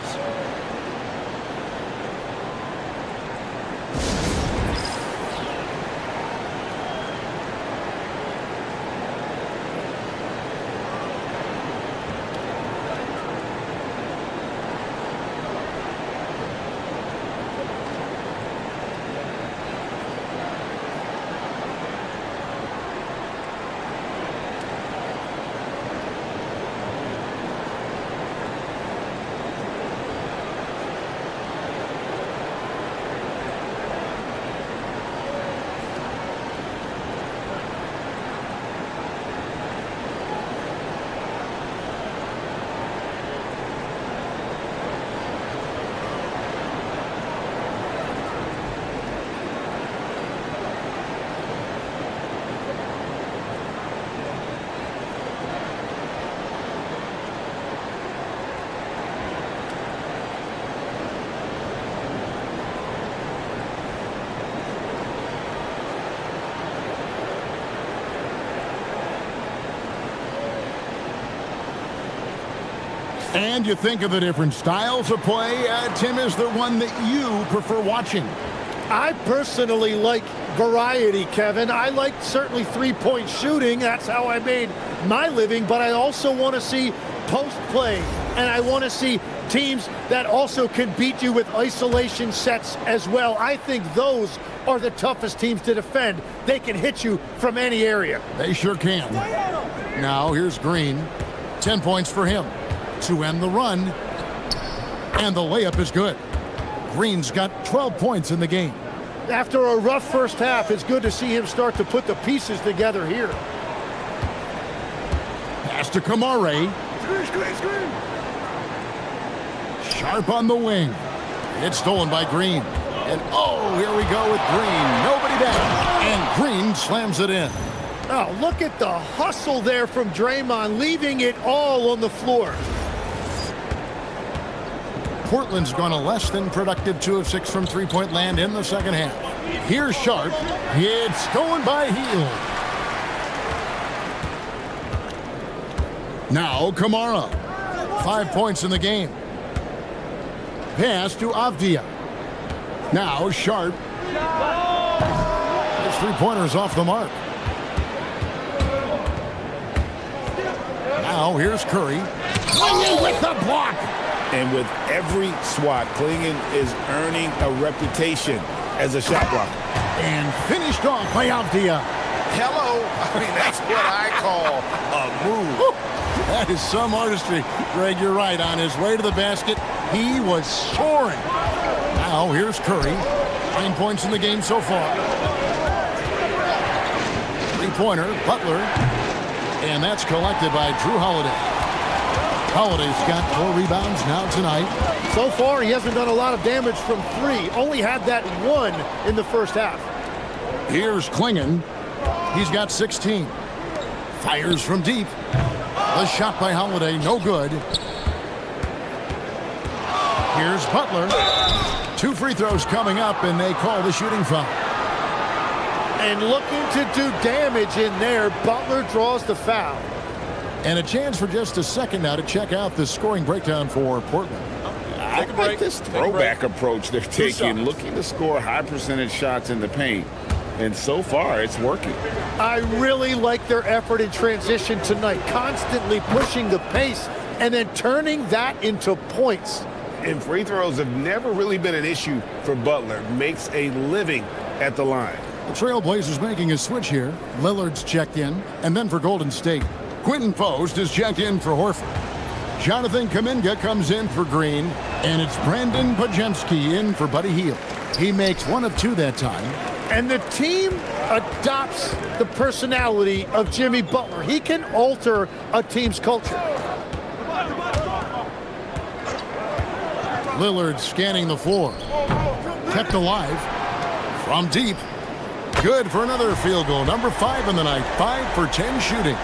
And you think of the different styles of play. Tim, is there one that you prefer watching? I personally like variety, Kevin. I like certainly three-point shooting. That's how I made my living. But I also want to see post play. And I want to see teams that also can beat you with isolation sets as well. I think those are the toughest teams to defend. They can hit you from any area. They sure can. Now here's Green. 10 points for him to end the run. And the layup is good. Green's got 12 points in the game. After a rough first half, it's good to see him start to put the pieces together here. Pass to Kamara. Sharp on the wing. It's stolen by Green. And oh, here we go with Green. Nobody down. And Green slams it in. Oh, look at the hustle there from Draymond, leaving it all on the floor. Portland's gone a less than productive 2 of 6 from three-point land in the second half. Here's Sharp. It's going by Hield. Now Kamara. 5 points in the game. Pass to Avdia. Now Sharp. His three-pointer's off the mark. Now here's Curry. Clingan with the block. And with every swat, Clingan is earning a reputation as a shot blocker. And finished off by Avdia. Hello. I mean, that's what I call a move. Woo. That is some artistry. Greg, you're right. On his way to the basket, he was soaring. Now here's Curry. 9 points in the game so far. Three-pointer, Butler. And that's collected by Drew Holiday. Holiday's got 4 rebounds now tonight. So far, he hasn't done a lot of damage from 3. Only had that 1 in the first half. Here's Clingan. He's got 16. Fires from deep. The shot by Holiday, no good. Here's Butler. 2 free throws coming up, and they call the shooting foul. And looking to do damage in there, Butler draws the foul. And a chance for just a second now to check out the scoring breakdown for Portland. I like this throwback approach they're taking, looking to score high percentage shots in the paint. And so far, it's working. I really like their effort in transition tonight, constantly pushing the pace and then turning that into points. And free throws have never really been an issue for Butler. Makes a living at the line. The Trailblazers making a switch here. Lillard's checked in. And then for Golden State, Quentin Post is checked in for Horford. Jonathan Kuminga comes in for Green. And it's Brandon Podziemski in for Buddy Hield. He makes 1 of 2 that time. And the team adopts the personality of Jimmy Butler. He can alter a team's culture. Lillard scanning the floor. Kept alive. From deep. Good for another field goal. Number 5 in the night. 5 for 10 shooting.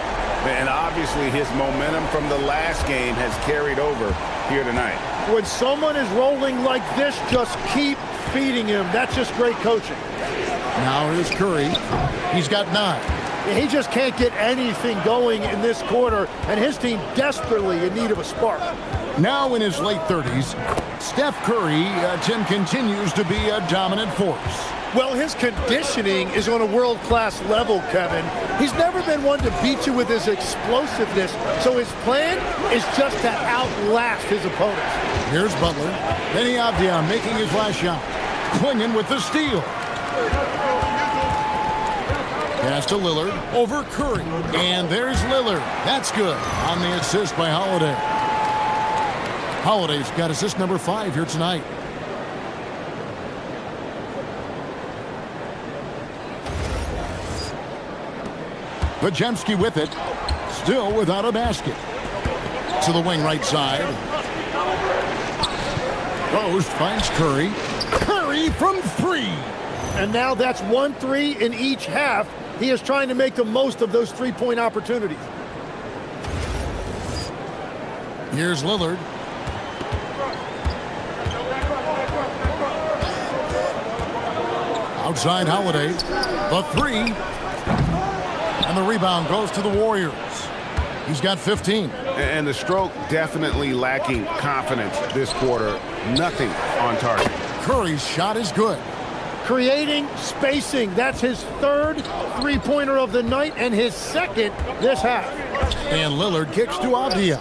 And obviously his momentum from the last game has carried over here tonight. When someone is rolling like this, just keep feeding him. That's just great coaching. Now here's Curry. He's got 9. He just can't get anything going in this quarter, and his team desperately in need of a spark. Now in his late 30s, Steph Curry, Tim, continues to be a dominant force. Well, his conditioning is on a world-class level, Kevin. He's never been one to beat you with his explosiveness, so his plan is just to outlast his opponents. Here's Butler. Benny Avdia making his last shot. Clingan with the steal. Pass to Lillard over Curry. And there's Lillard. That's good on the assist by Holiday. Holiday's got assist number 5 here tonight. Podziemski with it. Still without a basket. To the wing right side. Post finds Curry. Curry from 3. And now that's 1 3 in each half. He is trying to make the most of those 3-point opportunities. Here's Lillard. Outside Holiday. The 3. And the rebound goes to the Warriors. He's got 15. And the stroke definitely lacking confidence this quarter. Nothing on target. Curry's shot is good. Creating spacing. That's his 3rd three-pointer of the night and his 2nd this half. And Lillard kicks to Avdia.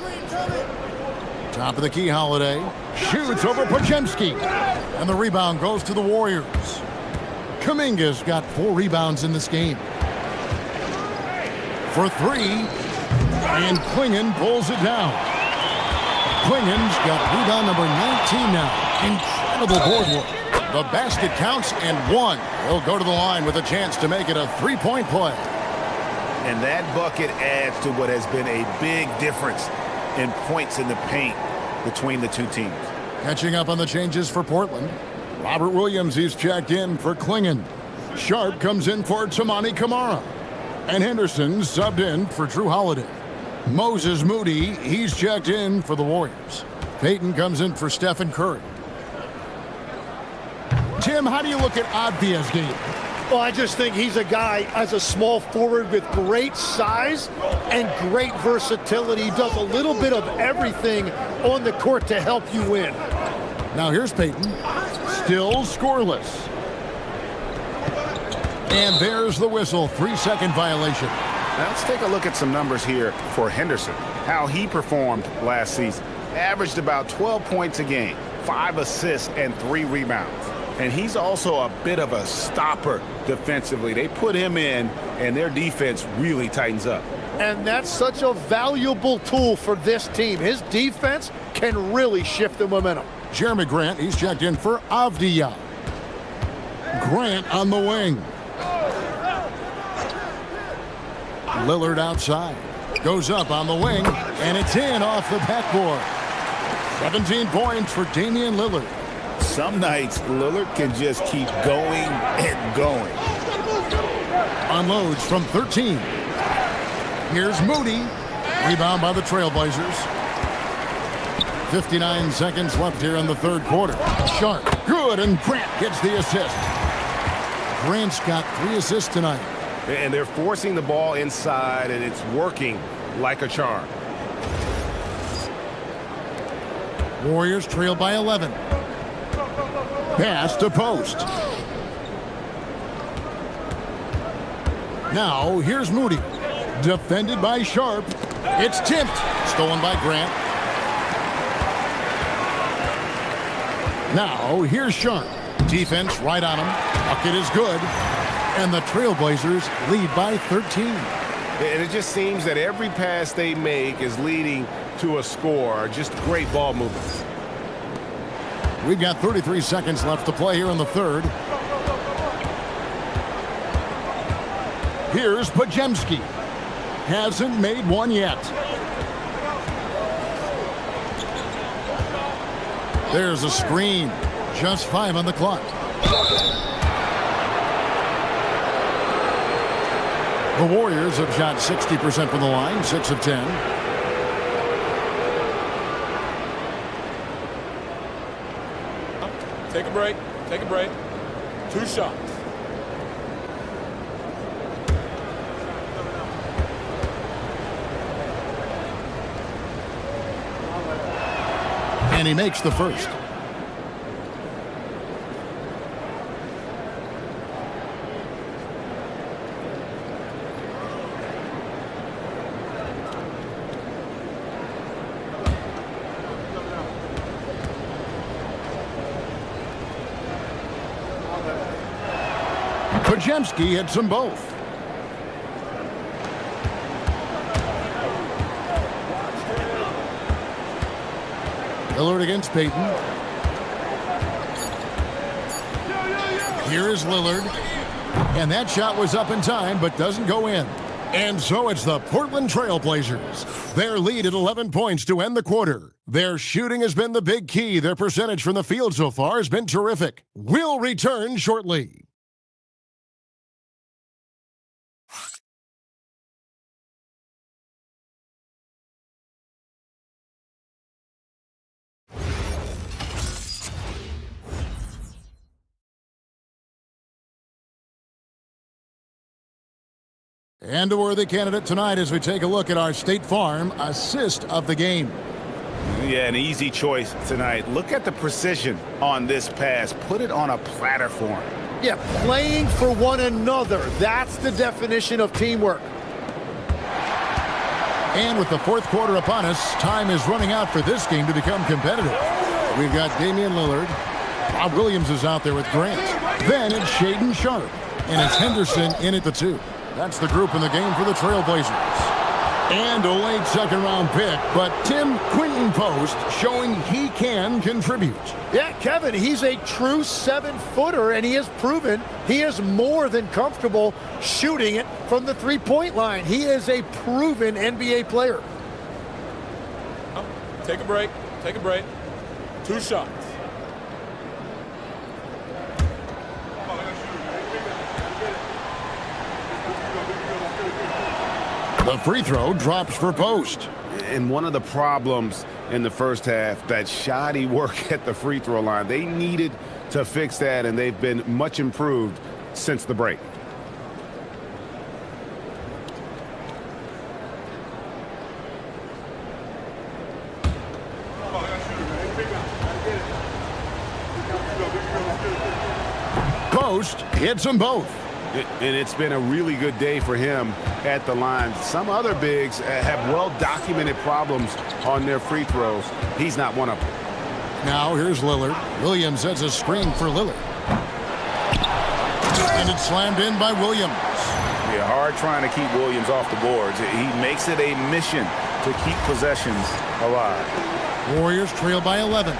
Top of the key, Holiday. Shoots over Podziemski. And the rebound goes to the Warriors. Kuminga's got 4 rebounds in this game. For 3. And Clingan pulls it down. Clingan's got rebound number 19 now. Incredible board work. The basket counts and 1. He'll go to the line with a chance to make it a 3-point play. And that bucket adds to what has been a big difference in points in the paint between the 2 teams. Catching up on the changes for Portland. Robert Williams, he's checked in for Clingan. Sharp comes in for Tamani Kamara. And Henderson subbed in for Drew Holiday. Moses Moody, he's checked in for the Warriors. Payton comes in for Stephen Curry. Tim, how do you look at Avdiya's game? Well, I just think he's a guy as a small forward with great size and great versatility. He does a little bit of everything on the court to help you win. Now here's Payton. Still scoreless. And there's the whistle. 3-second violation. Now let's take a look at some numbers here for Henderson. How he performed last season. Averaged about 12 points a game, 5 assists, and 3 rebounds. And he's also a bit of a stopper defensively. They put him in, and their defense really tightens up. And that's such a valuable tool for this team. His defense can really shift the momentum. Jeremy Grant, he's checked in for Avdiya. Grant on the wing. Lillard outside. Goes up on the wing, and it's in off the backboard. 17 points for Damian Lillard. Some nights, Lillard can just keep going and going. Unloads from 13. Here's Moody. Rebound by the Trailblazers. 59 seconds left here in the third quarter. Sharp. Good, and Grant gets the assist. Grant's got 3 assists tonight. And they're forcing the ball inside, and it's working like a charm. Warriors trail by 11. Pass to post. Now, here's Moody. Defended by Sharp. It's tipped. Stolen by Grant. Now, here's Sharp. Defense right on him. Bucket is good. And the Trailblazers lead by 13. And it just seems that every pass they make is leading to a score. Just great ball movement. We've got 33 seconds left to play here in the third. Here's Podziemski. Hasn't made one yet. There's a screen. Just 5 on the clock. The Warriors have shot 60% from the line, 6 of 10. Take a break. Take a break. 2 shots. And he makes the first. Podziemski hits them both. Lillard against Payton. Here is Lillard. And that shot was up in time, but doesn't go in. And so it's the Portland Trailblazers. Their lead at 11 points to end the quarter. Their shooting has been the big key. Their percentage from the field so far has been terrific. We'll return shortly. And a worthy candidate tonight as we take a look at our State Farm assist of the game. Yeah, an easy choice tonight. Look at the precision on this pass. Put it on a platter for him. Yeah, playing for one another. That's the definition of teamwork. And with the fourth quarter upon us, time is running out for this game to become competitive. We've got Damian Lillard. Bob Williams is out there with Grant. Then it's Shaedon Sharp. And it's Henderson in at the 2. That's the group in the game for the Trailblazers. And a late second-round pick, but Tim Quinton Post showing he can contribute. Yeah, Kevin, he's a true 7-footer, and he has proven he is more than comfortable shooting it from the three-point line. He is a proven NBA player. Take a break. Take a break. 2 shots. The free throw drops for post. And one of the problems in the first half, that shoddy work at the free throw line. They needed to fix that, and they've been much improved since the break. Post hits them both. And it's been a really good day for him at the line. Some other bigs have well-documented problems on their free throws. He's not one of them. Now here's Lillard. Williams has a screen for Lillard. And it's slammed in by Williams. Yeah, hard trying to keep Williams off the boards. He makes it a mission to keep possessions alive. Warriors trail by 11.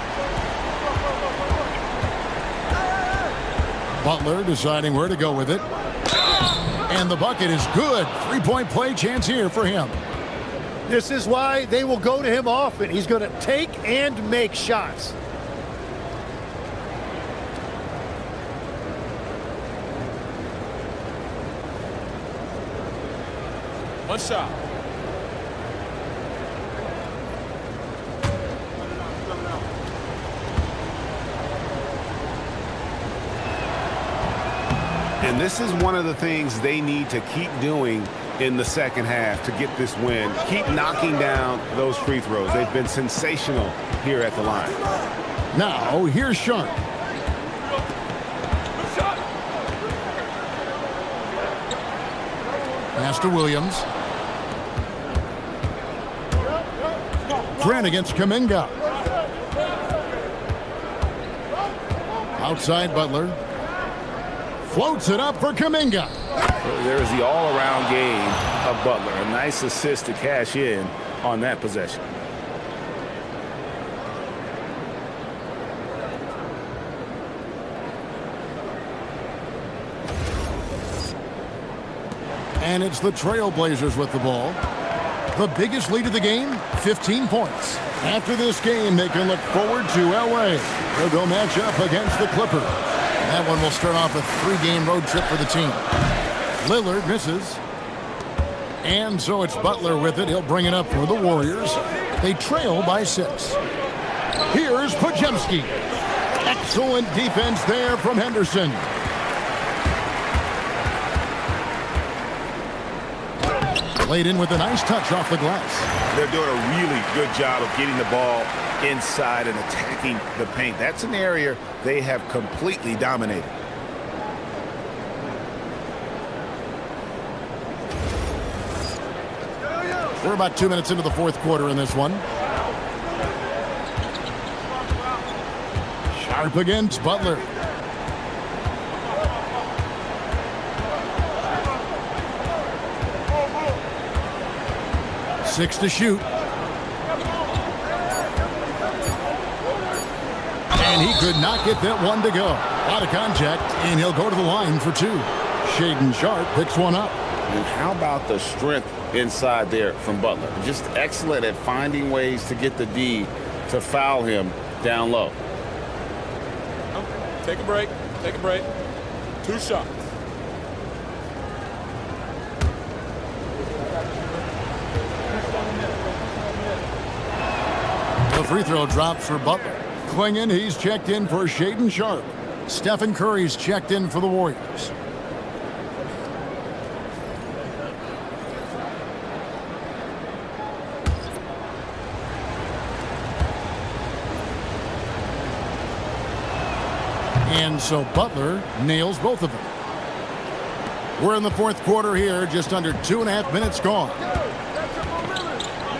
Butler deciding where to go with it. And the bucket is good. Three-point play chance here for him. This is why they will go to him often. He's going to take and make shots. One shot. And this is one of the things they need to keep doing in the second half to get this win. Keep knocking down those free throws. They've been sensational here at the line. Now, here's Sharp. Pass to Williams. Grant against Kuminga. Outside Butler. Floats it up for Kuminga. There's the all-around game of Butler. A nice assist to cash in on that possession. And it's the Trailblazers with the ball. The biggest lead of the game, 15 points. After this game, they can look forward to L.A., where they'll match up against the Clippers. That one will start off a 3-game road trip for the team. Lillard misses. And so it's Butler with it. He'll bring it up for the Warriors. They trail by 6. Here's Podziemski. Excellent defense there from Henderson. Laid in with a nice touch off the glass. They're doing a really good job of getting the ball inside and attacking the paint. That's an area they have completely dominated. We're about 2 minutes into the fourth quarter in this one. Sharp against Butler. Six to shoot. And he could not get that one to go. A lot of contact, and he'll go to the line for 2. Shaedon Sharp picks one up. And how about the strength inside there from Butler? Just excellent at finding ways to get the D to foul him down low. Take a break. Take a break. 2 shots. The free throw drops for Butler. Klingin, he's checked in for Shaedon Sharp. Stephen Curry's checked in for the Warriors. And so Butler nails both of them. We're in the fourth quarter here, just under 2.5 minutes gone.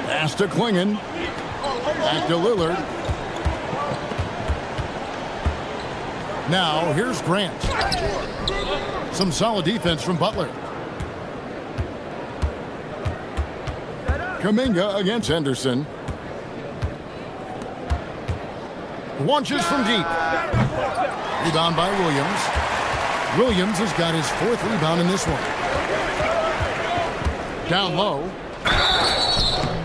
Pass to Klingin. Back to Lillard. Now, here's Grant. Some solid defense from Butler. Kuminga against Henderson. Launches from deep. Rebound by Williams. Williams has got his 4th rebound in this one. Down low.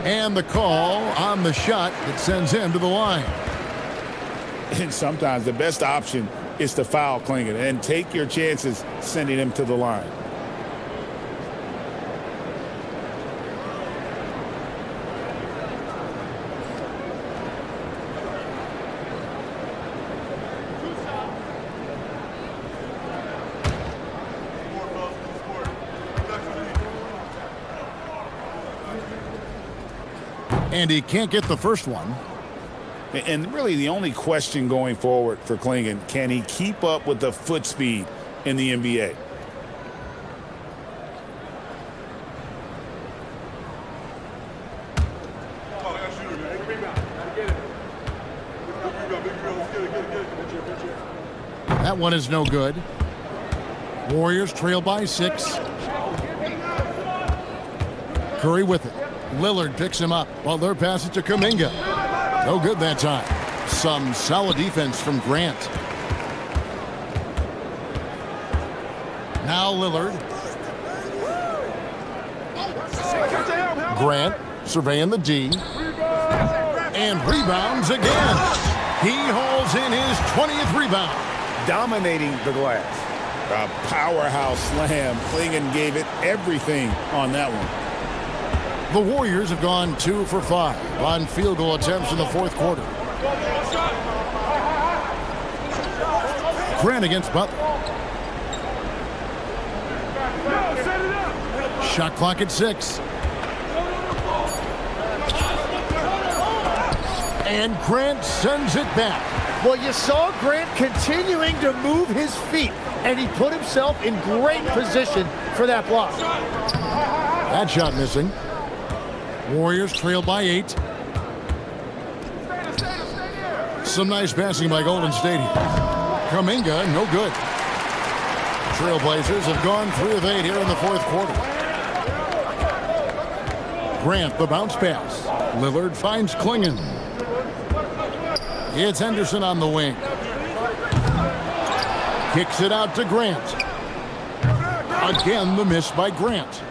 And the call on the shot that sends him to the line. And sometimes the best option is to foul Klingin and take your chances sending him to the line. And he can't get the first one. And really the only question going forward for Klingon, can he keep up with the foot speed in the NBA? That one is no good. Warriors trail by 6. Curry with it. Lillard picks him up. Butler passes to Kuminga. No good that time. Some solid defense from Grant. Now Lillard. Grant surveying the D. And rebounds again. He hauls in his 20th rebound. Dominating the glass. A powerhouse slam. Klingon gave it everything on that one. The Warriors have gone 2 for 5 on field goal attempts in the fourth quarter. Grant against Butler. Shot clock at 6. And Grant sends it back. Well, you saw Grant continuing to move his feet, and he put himself in great position for that block. That shot missing. Warriors trail by 8. Some nice passing by Golden State here. Kuminga, no good. Trailblazers have gone 3 of 8 here in the fourth quarter. Grant, the bounce pass. Lillard finds Klingon. It's Henderson on the wing. Kicks it out to Grant. Again, the miss by Grant.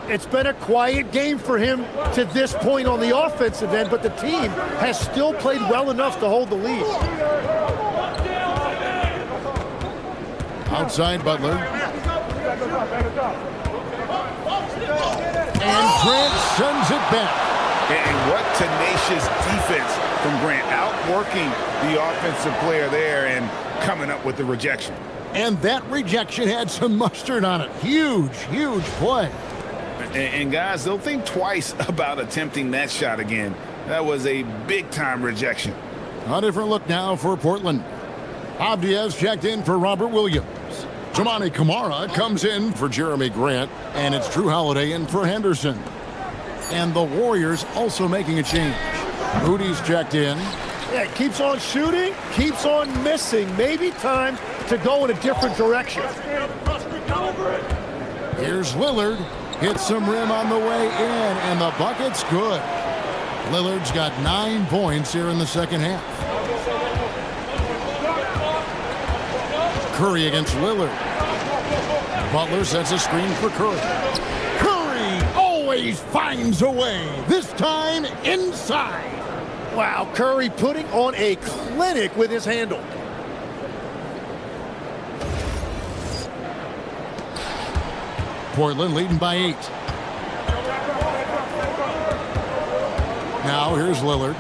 It's been a quiet game for him to this point on the offensive end, but the team has still played well enough to hold the lead. Outside Butler. And Grant sends it back. And what tenacious defense from Grant, outworking the offensive player there and coming up with the rejection. And that rejection had some mustard on it. Huge, huge play. And guys, they'll think twice about attempting that shot again. That was a big-time rejection. A different look now for Portland. Abdias checked in for Robert Williams. Toumani Camara comes in for Jeremy Grant. And it's Drew Holiday in for Henderson. And the Warriors also making a change. Moody's checked in. Yeah, keeps on shooting, keeps on missing. Maybe time to go in a different direction. Here's Lillard. Hits some rim on the way in, and the bucket's good. Lillard's got 9 points here in the second half. Curry against Lillard. Butler sets a screen for Curry. Curry always finds a way, this time inside. Wow, Curry putting on a clinic with his handle. Portland leading by 8. Now here's Lillard.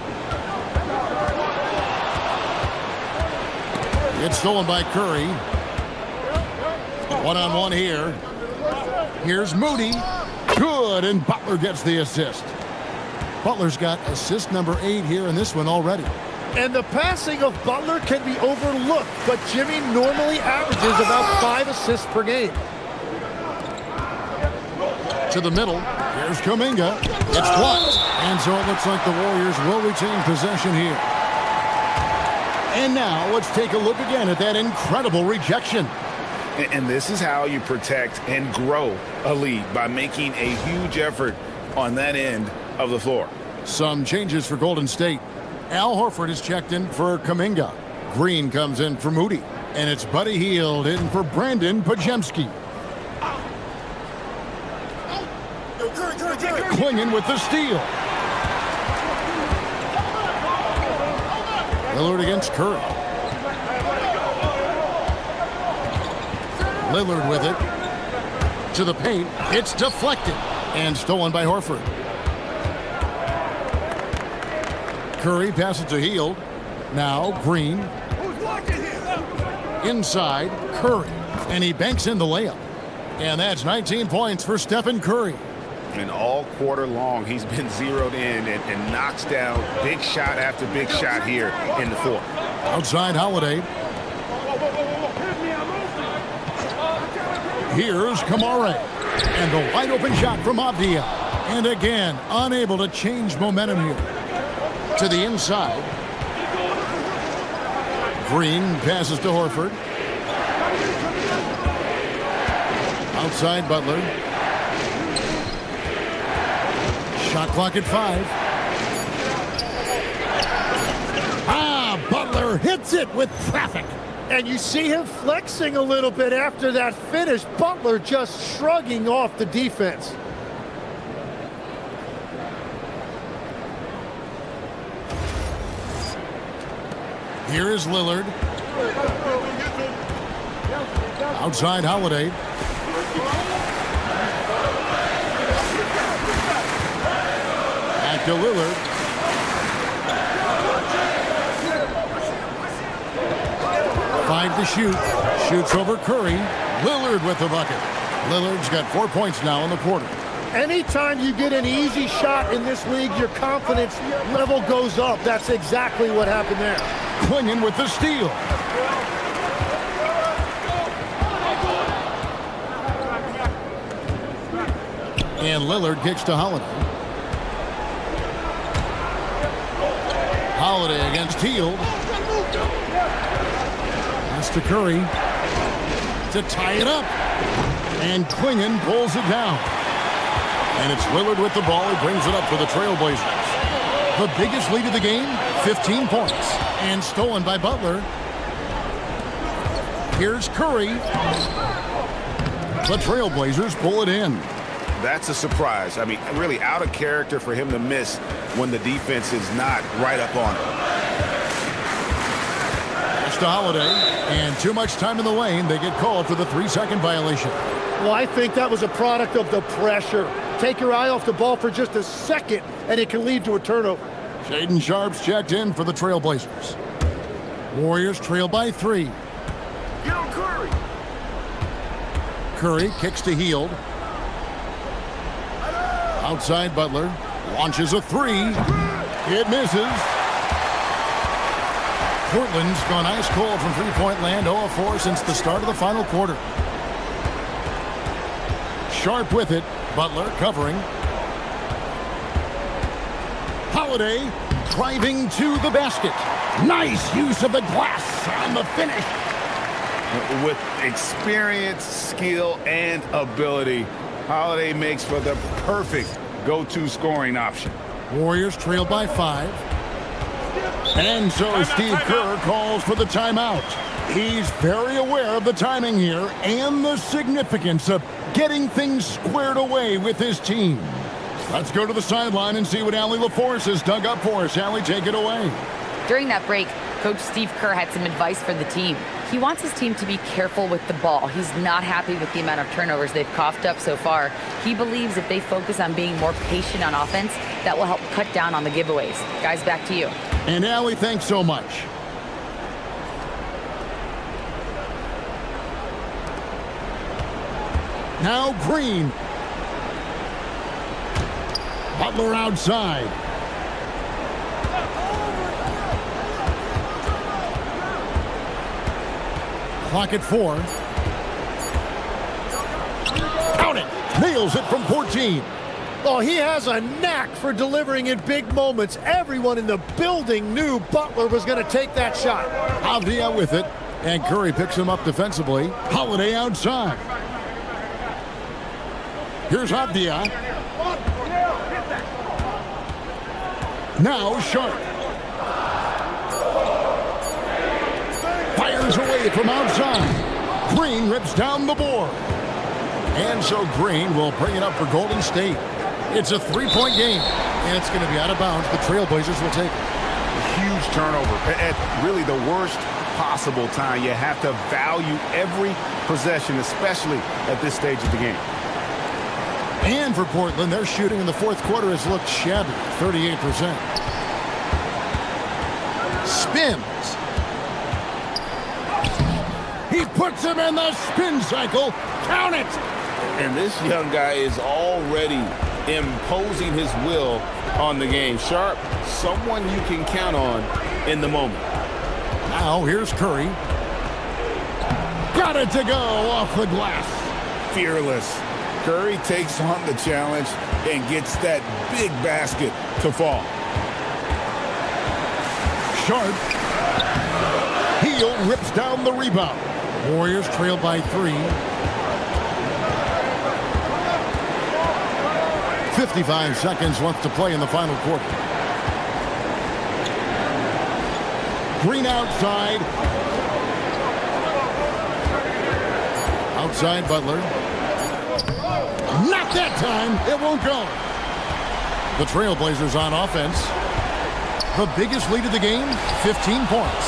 It's stolen by Curry. One-on-one here. Here's Moody. Good, and Butler gets the assist. Butler's got assist number 8 here in this one already. And the passing of Butler can be overlooked, but Jimmy normally averages about 5 assists per game. To the middle. Here's Kuminga. It's blocked. And so it looks like the Warriors will retain possession here. And now let's take a look again at that incredible rejection. And this is how you protect and grow a lead, by making a huge effort on that end of the floor. Some changes for Golden State. Al Horford is checked in for Kuminga. Green comes in for Moody. And it's Buddy Hield in for Brandon Pajemski. Klingon with the steal. Lillard against Curry. Lillard with it. To the paint. It's deflected. And stolen by Horford. Curry passes to Hield. Now Green. Inside, Curry. And he banks in the layup. And that's 19 points for Stephen Curry. And all quarter long, he's been zeroed in and knocks down big shot after big shot here in the fourth. Outside Holiday. Here's Kamara. And the wide open shot from Avdia. And again, unable to change momentum here. To the inside. Green passes to Horford. Outside Butler. Shot clock at 5. Butler hits it with traffic. And you see him flexing a little bit after that finish. Butler just shrugging off the defense. Here is Lillard. Outside Holiday. Back to Lillard. Five to shoot. Shoots over Curry. Lillard with the bucket. Lillard's got 4 points now in the quarter. Anytime you get an easy shot in this league, your confidence level goes up. That's exactly what happened there. Quingen with the steal. And Lillard kicks to Holiday. Holiday against Hield. Pass to Curry to tie it up. And Quingen pulls it down. And it's Lillard with the ball. He brings it up for the Trailblazers. The biggest lead of the game, 15 points. And stolen by Butler. Here's Curry. The Trailblazers pull it in. That's a surprise. I mean, really out of character for him to miss when the defense is not right up on him. Pass to Holiday. And too much time in the lane. They get called for the 3-second violation. Well, I think that was a product of the pressure. Take your eye off the ball for just a second, and it can lead to a turnover. Shaden Sharp's checked in for the Trailblazers. Warriors trail by 3. Get on Curry. Curry kicks to Hield. Outside Butler. Launches a 3. It misses. Portland's gone ice cold from three-point land, 0 of 4 since the start of the final quarter. Sharp with it. Butler covering. Holiday driving to the basket. Nice use of the glass on the finish. With experience, skill, and ability, Holiday makes for the perfect go-to scoring option. Warriors trail by 5. And so Steve Kerr calls for the timeout. He's very aware of the timing here and the significance of getting things squared away with his team. Let's go to the sideline and see what Allie LaForce has dug up for us. Allie, take it away. During that break, Coach Steve Kerr had some advice for the team. He wants his team to be careful with the ball. He's not happy with the amount of turnovers they've coughed up so far. He believes if they focus on being more patient on offense, that will help cut down on the giveaways. Guys, back to you. And Allie, thanks so much. Now Green. Butler outside. Clock at 4. Count it. Nails it from 14. Oh, he has a knack for delivering in big moments. Everyone in the building knew Butler was going to take that shot. Avdia with it. And Curry picks him up defensively. Holiday outside. Here's Avdia. Now Sharp. Fires away from outside. Green rips down the board. And so Green will bring it up for Golden State. It's a 3-point game, and it's going to be out of bounds. The Trailblazers will take it. Huge turnover at really the worst possible time. You have to value every possession, especially at this stage of the game. And for Portland, their shooting in the fourth quarter has looked shabby, 38%. Spins. He puts him in the spin cycle. Count it. And this young guy is already imposing his will on the game. Sharp, someone you can count on in the moment. Now here's Curry. Got it to go off the glass. Fearless. Curry takes on the challenge and gets that big basket to fall. Sharp. Heel rips down the rebound. Warriors trail by 3. 55 seconds left to play in the final quarter. Green outside. Outside Butler. Not that time. It won't go. The Trailblazers on offense. The biggest lead of the game, 15 points.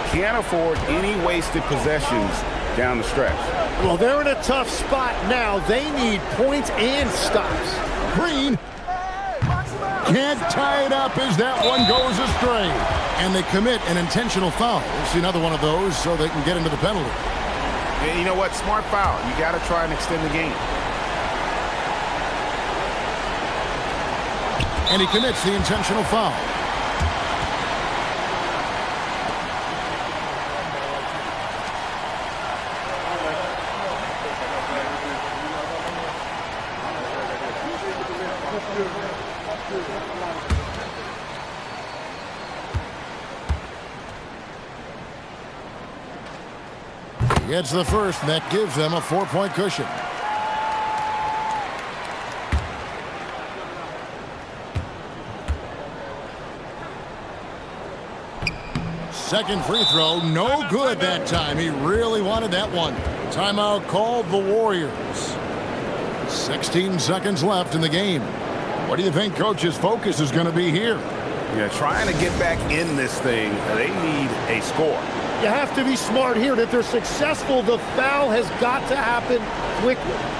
Can't afford any wasted possessions down the stretch. Well, they're in a tough spot now. They need points and stops. Green can't tie it up as that one goes astray. And they commit an intentional foul. We'll see another one of those so they can get into the penalty. And you know what? Smart foul. You got to try and extend the game. And he commits the intentional foul. Gets the first, and that gives them a 4-point cushion. Second free throw, no good that time. He really wanted that one. Timeout called the Warriors. 16 seconds left in the game. What do you think Coach's focus is going to be here? Yeah, trying to get back in this thing, they need a score. You have to be smart here. If they're successful, the foul has got to happen quickly.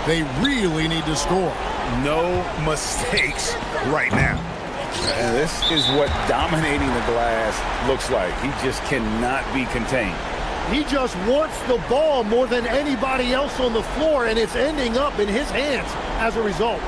They really need to score. No mistakes right now. And this is what dominating the glass looks like. He just cannot be contained. He just wants the ball more than anybody else on the floor, and it's ending up in his hands as a result.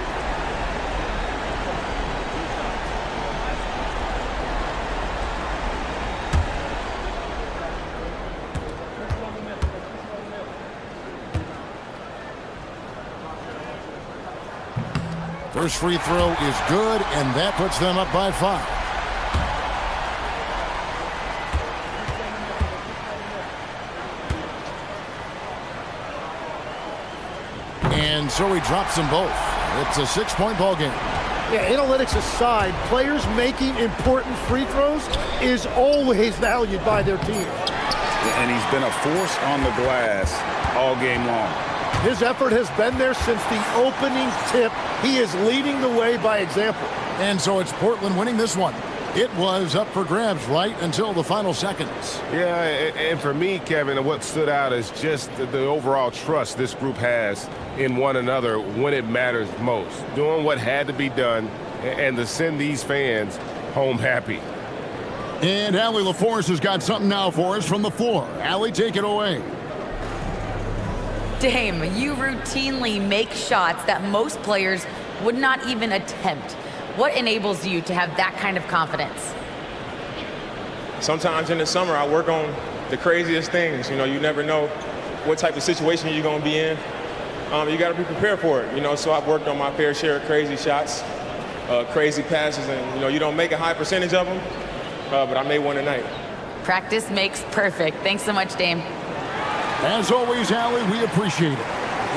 First free throw is good, and that puts them up by 5. And so he drops them both. It's a 6-point ball game. Yeah, analytics aside, players making important free throws is always valued by their team. And he's been a force on the glass all game long. His effort has been there since the opening tip. He is leading the way by example. And so it's Portland winning this one. It was up for grabs right until the final seconds. Yeah, and for me, Kevin, what stood out is just the overall trust this group has in one another when it matters most. Doing what had to be done and to send these fans home happy. And Allie LaForce has got something now for us from the floor. Allie, take it away. Dame, you routinely make shots that most players would not even attempt. What enables you to have that kind of confidence? Sometimes in the summer, I work on the craziest things. You know, you never know what type of situation you're going to be in. You got to be prepared for it. You know, so I've worked on my fair share of crazy shots, crazy passes, and, you know, you don't make a high percentage of them, but I made one tonight. Practice makes perfect. Thanks so much, Dame. As always, Allie, we appreciate it.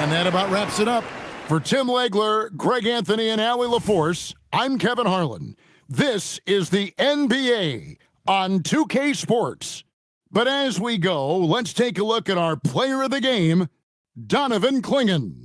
And that about wraps it up. For Tim Legler, Greg Anthony, and Allie LaForce, I'm Kevin Harlan. This is the NBA on 2K Sports. But as we go, let's take a look at our player of the game, Donovan Clingan.